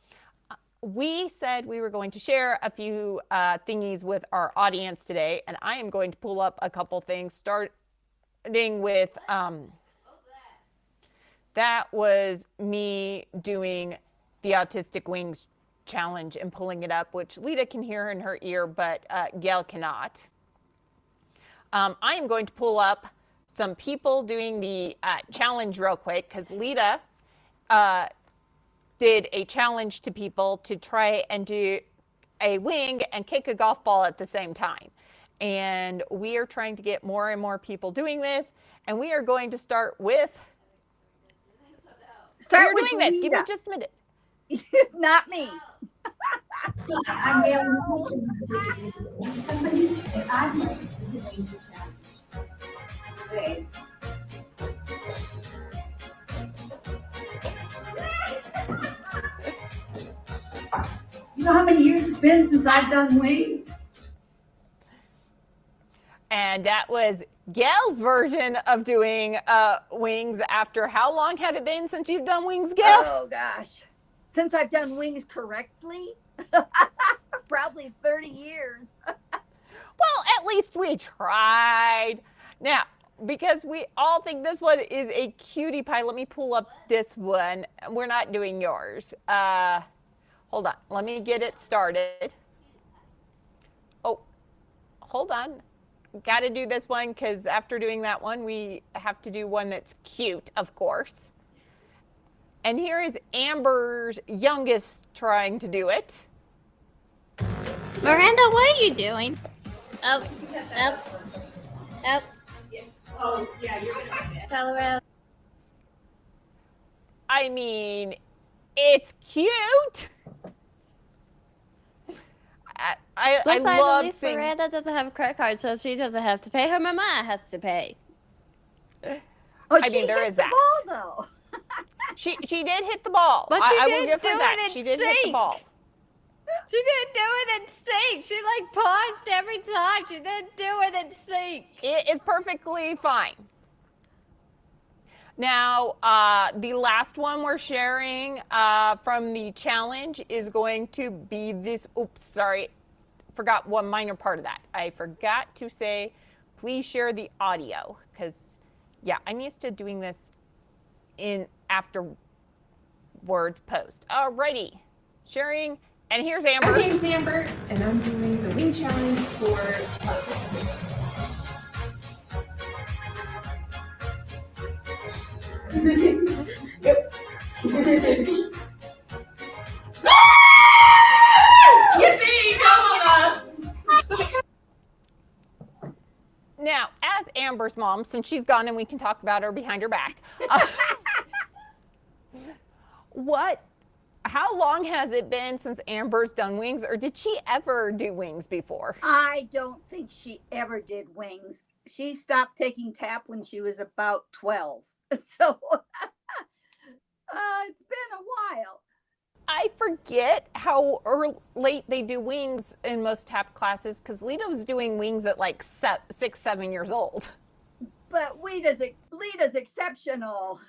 We said we were going to share a few thingies with our audience today, and I am going to pull up a couple things, starting with that was me doing the Autistic Wings challenge and pulling it up, which Leta can hear in her ear, but Gail cannot. I am going to pull up some people doing the challenge real quick, because Leta did a challenge to people to try and do a wing and kick a golf ball at the same time. And we are trying to get more and more people doing this, and we are going to start with Start with doing this. Give me Leta. just a minute. Not me. I'm Gail Knowles from the Autistic Wings Dance Company, and I'd like to do the Wings Challenge. Today. You know how many years it's been since I've done wings? And that was Gail's version of doing wings. After how long had it been since you've done wings, Gail? Oh gosh, since I've done wings correctly, probably 30 years. Well, at least we tried. Now, because we all think this one is a cutie pie, let me pull up this one. We're not doing yours. Hold on, let me get it started. Oh, hold on. Got to do this one because after doing that one, we have to do one that's cute, of course. And here is Amber's youngest trying to do it. Miranda, what are you doing? Up. Oh, yeah, you're Colorado. I mean, it's cute. I Looks like love at least seeing. Miranda doesn't have a credit card, so she doesn't have to pay. Her mama has to pay. Oh, I mean, there hit is the that. ball, though. She did hit the ball. But I she will didn't give her do that. it in She did hit the sync. ball. She didn't do it in sync. She like paused every time. She didn't do it in sync. It is perfectly fine. Now, the last one we're sharing from the challenge is going to be this. Oops, sorry. Forgot one minor part of that. I forgot to say, please share the audio because, yeah, I'm used to doing this in afterwards post. Alrighty, sharing, and here's Amber. My name's Amber, and I'm doing the wing challenge for Yep. Yippee! Come on! Now, as Amber's mom, since she's gone and we can talk about her behind her back, how long has it been since Amber's done wings, or did she ever do wings before? I don't think she ever did wings. She stopped taking tap when she was about 12. So it's been a while. I forget how late they do wings in most tap classes because Leta was doing wings at like 6, 7 years old. But Leta's exceptional.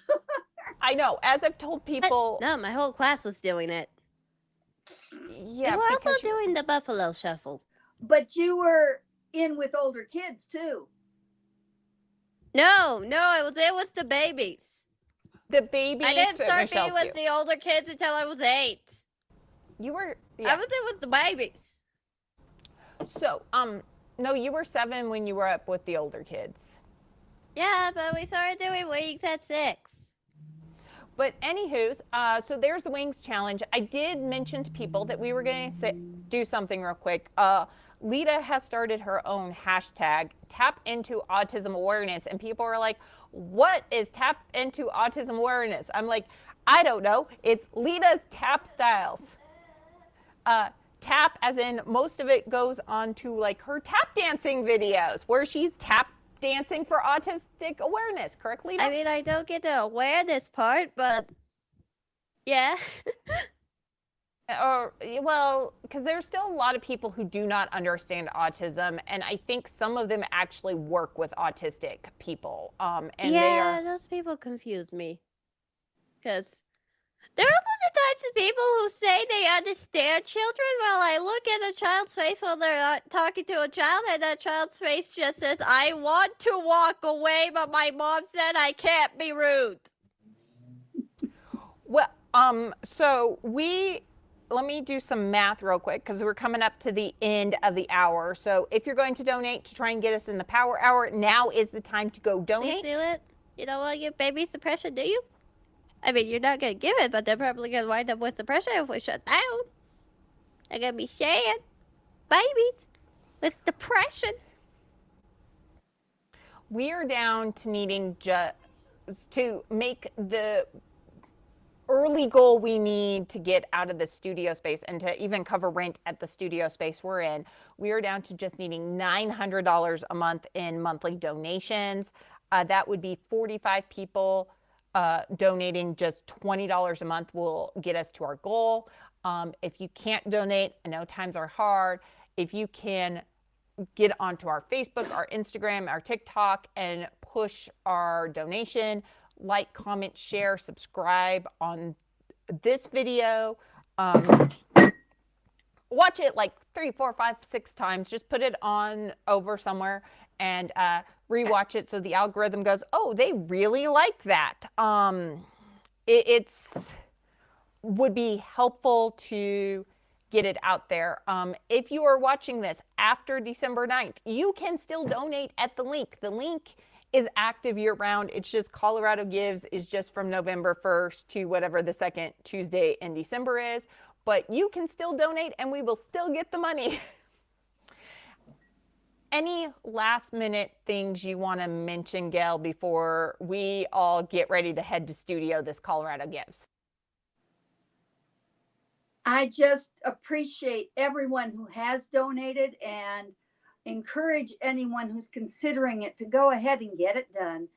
I know. As I've told people. No, my whole class was doing it. Yeah, And we're also because doing the Buffalo Shuffle. But you were in with older kids too. No, it was the babies. the babies. I didn't start Michelle's being with do. the older kids until I was 8. You were. I Yeah. was in with the babies. So no, you were 7 when you were up with the older kids. Yeah, but we started doing wings at 6. But anywho's, so there's the wings challenge. I did mention to people that we were going to do something real quick. Leta has started her own hashtag, Tap Into Autism Awareness, and people are like, what is Tap Into Autism Awareness? I'm like, I don't know. It's Leta's Tap Styles. Tap as in most of it goes on to like her tap dancing videos where she's tap dancing for autistic awareness, correct, Leta? I mean, I don't get the awareness part, but yeah. Or, well, because there's still a lot of people who do not understand autism, and I think some of them actually work with autistic people. And yeah, those people confuse me. Because there are also the types of people who say they understand children while I look at a child's face while they're talking to a child, and that child's face just says, I want to walk away, but my mom said I can't be rude. Well, so let me do some math real quick because we're coming up to the end of the hour. So if you're going to donate to try and get us in the power hour, now is the time to go donate. Please do it. You don't want to give babies depression, do you? I mean, you're not going to give it, but they're probably going to wind up with depression if we shut down. They're going to be sad. Babies with depression. We are down to needing just to make the early goal we need to get out of the studio space and to even cover rent at the studio space we're in, we are down to just needing $900 a month in monthly donations. That would be 45 people donating just $20 a month will get us to our goal. If you can't donate, I know times are hard. If you can get onto our Facebook, our Instagram, our TikTok, and push our donation, like, comment, share, subscribe on this video. Watch it like 3, 4, 5, 6 times. Just put it on over somewhere and rewatch it so the algorithm goes, oh, they really like that. It's would be helpful to get it out there. If you are watching this after December 9th, you can still donate at the link. The link is active year-round. It's just Colorado Gives is just from November 1st to whatever the second Tuesday in December is. But you can still donate and we will still get the money. Any last-minute things you want to mention, Gail, before we all get ready to head to studio this Colorado Gives? I just appreciate everyone who has donated and encourage anyone who's considering it to go ahead and get it done.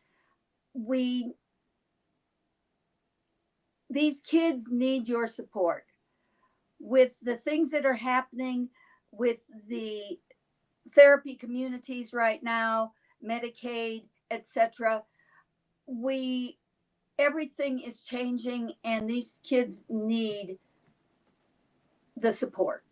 These kids need your support. With the things that are happening with the therapy communities right now, Medicaid, etc., everything is changing and these kids need the support.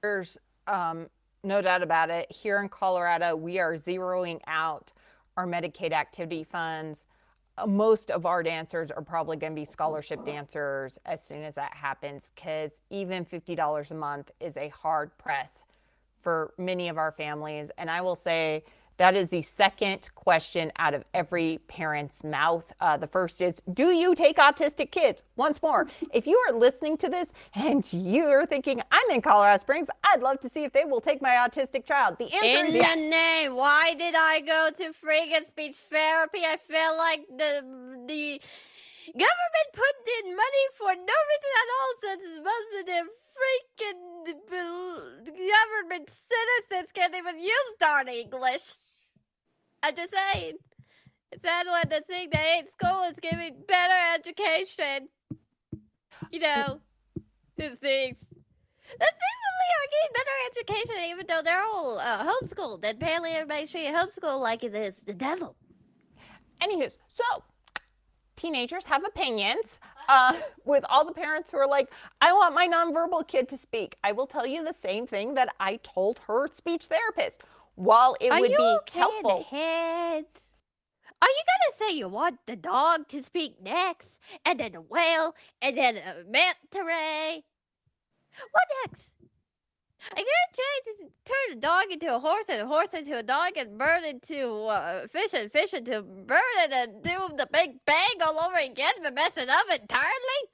There's no doubt about it. Here in Colorado, we are zeroing out our Medicaid activity funds. Most of our dancers are probably going to be scholarship dancers as soon as that happens, because even $50 a month is a hard press for many of our families. And I will say that is the second question out of every parent's mouth. The first is, do you take autistic kids? Once more, if you are listening to this and you're thinking, I'm in Colorado Springs, I'd love to see if they will take my autistic child. The answer is yes. In the name, why did I go to friggin' speech therapy? I feel like the government put in money for no reason at all, since most of the freaking government citizens can't even use darn English. I'm just saying. It's that one that saying they hate school is giving better education. You know, these things. The seemingly are getting better education even though they're all homeschooled. And apparently everybody's treating homeschool like it is the devil. Anywho, so teenagers have opinions. With all the parents who are like, I want my nonverbal kid to speak. I will tell you the same thing that I told her speech therapist. While it would be helpful. In the head? Are you gonna say you want the dog to speak next, and then the whale, and then a manta ray? What next? Are you gonna try to turn a dog into a horse, and a horse into a dog, and bird into fish, and fish into bird, and then do the big bang all over again, but mess it up entirely?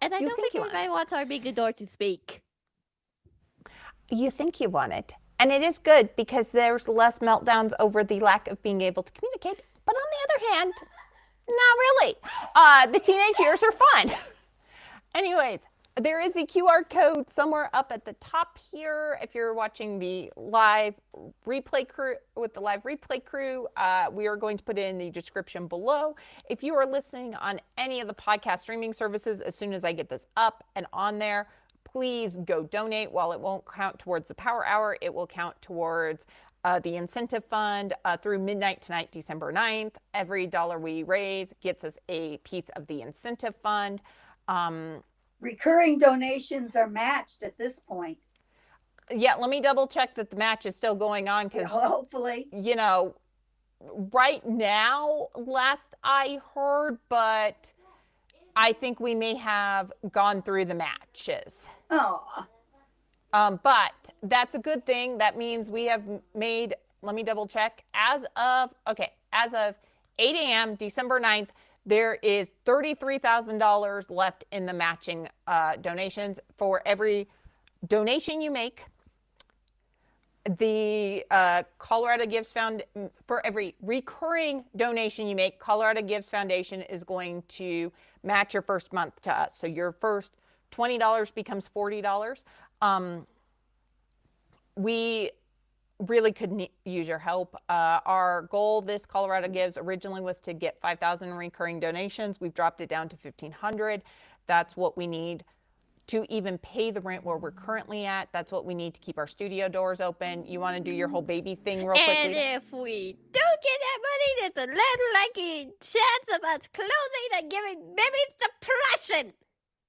And I don't think anybody wants our big door to speak. You think you want it. And it is good because there's less meltdowns over the lack of being able to communicate. But on the other hand, not really. The teenage years are fun. Anyways, there is a QR code somewhere up at the top here. If you're watching the live replay crew with the live replay crew, we are going to put it in the description below. If you are listening on any of the podcast streaming services, as soon as I get this up and on there, please go donate. While it won't count towards the power hour, it will count towards the incentive fund through midnight tonight, December 9th. Every dollar we raise gets us a piece of the incentive fund. Recurring donations are matched at this point. Yeah, let me double check that the match is still going on, because hopefully, you know, right now, last I heard, but I think we may have gone through the matches. Oh. But that's a good thing. That means we have made, let me double check, as of 8 a.m. December 9th, there is $33,000 left in the matching donations. For every donation you make, the Colorado Gives for every recurring donation you make, Colorado Gives Foundation is going to match your first month to us. So your first $20 becomes $40. We really could use your help. Our goal this Colorado Gives originally was to get 5,000 recurring donations. We've dropped it down to 1,500. That's what we need to even pay the rent where we're currently at. That's what we need to keep our studio doors open. You want to do your whole baby thing real quickly? And if we don't get that money, there's a little likely chance of us closing and giving babies depression.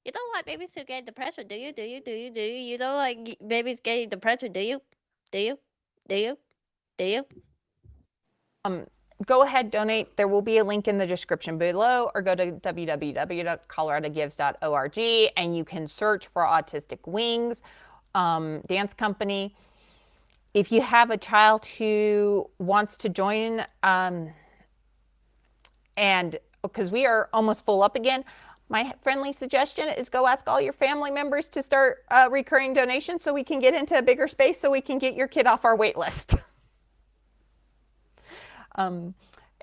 You don't want babies to get depression, do you? You don't like babies getting depression, do you? Do you? Go ahead, donate. There will be a link in the description below, or go to www.coloradogives.org and you can search for Autistic Wings Dance Company. If you have a child who wants to join, and because we are almost full up again, my friendly suggestion is go ask all your family members to start recurring donations so we can get into a bigger space so we can get your kid off our wait list.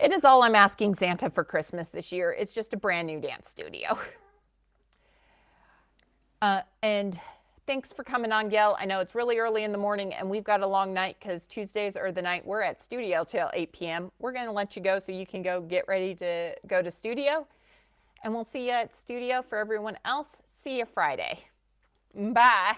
It is all I'm asking Santa for Christmas this year. It's just a brand new dance studio. And thanks for coming on, Gail. I know it's really early in the morning and we've got a long night because Tuesdays are the night we're at studio till 8 p.m. We're going to let you go so you can go get ready to go to studio. And we'll see you at studio. For everyone else, see you Friday. Bye.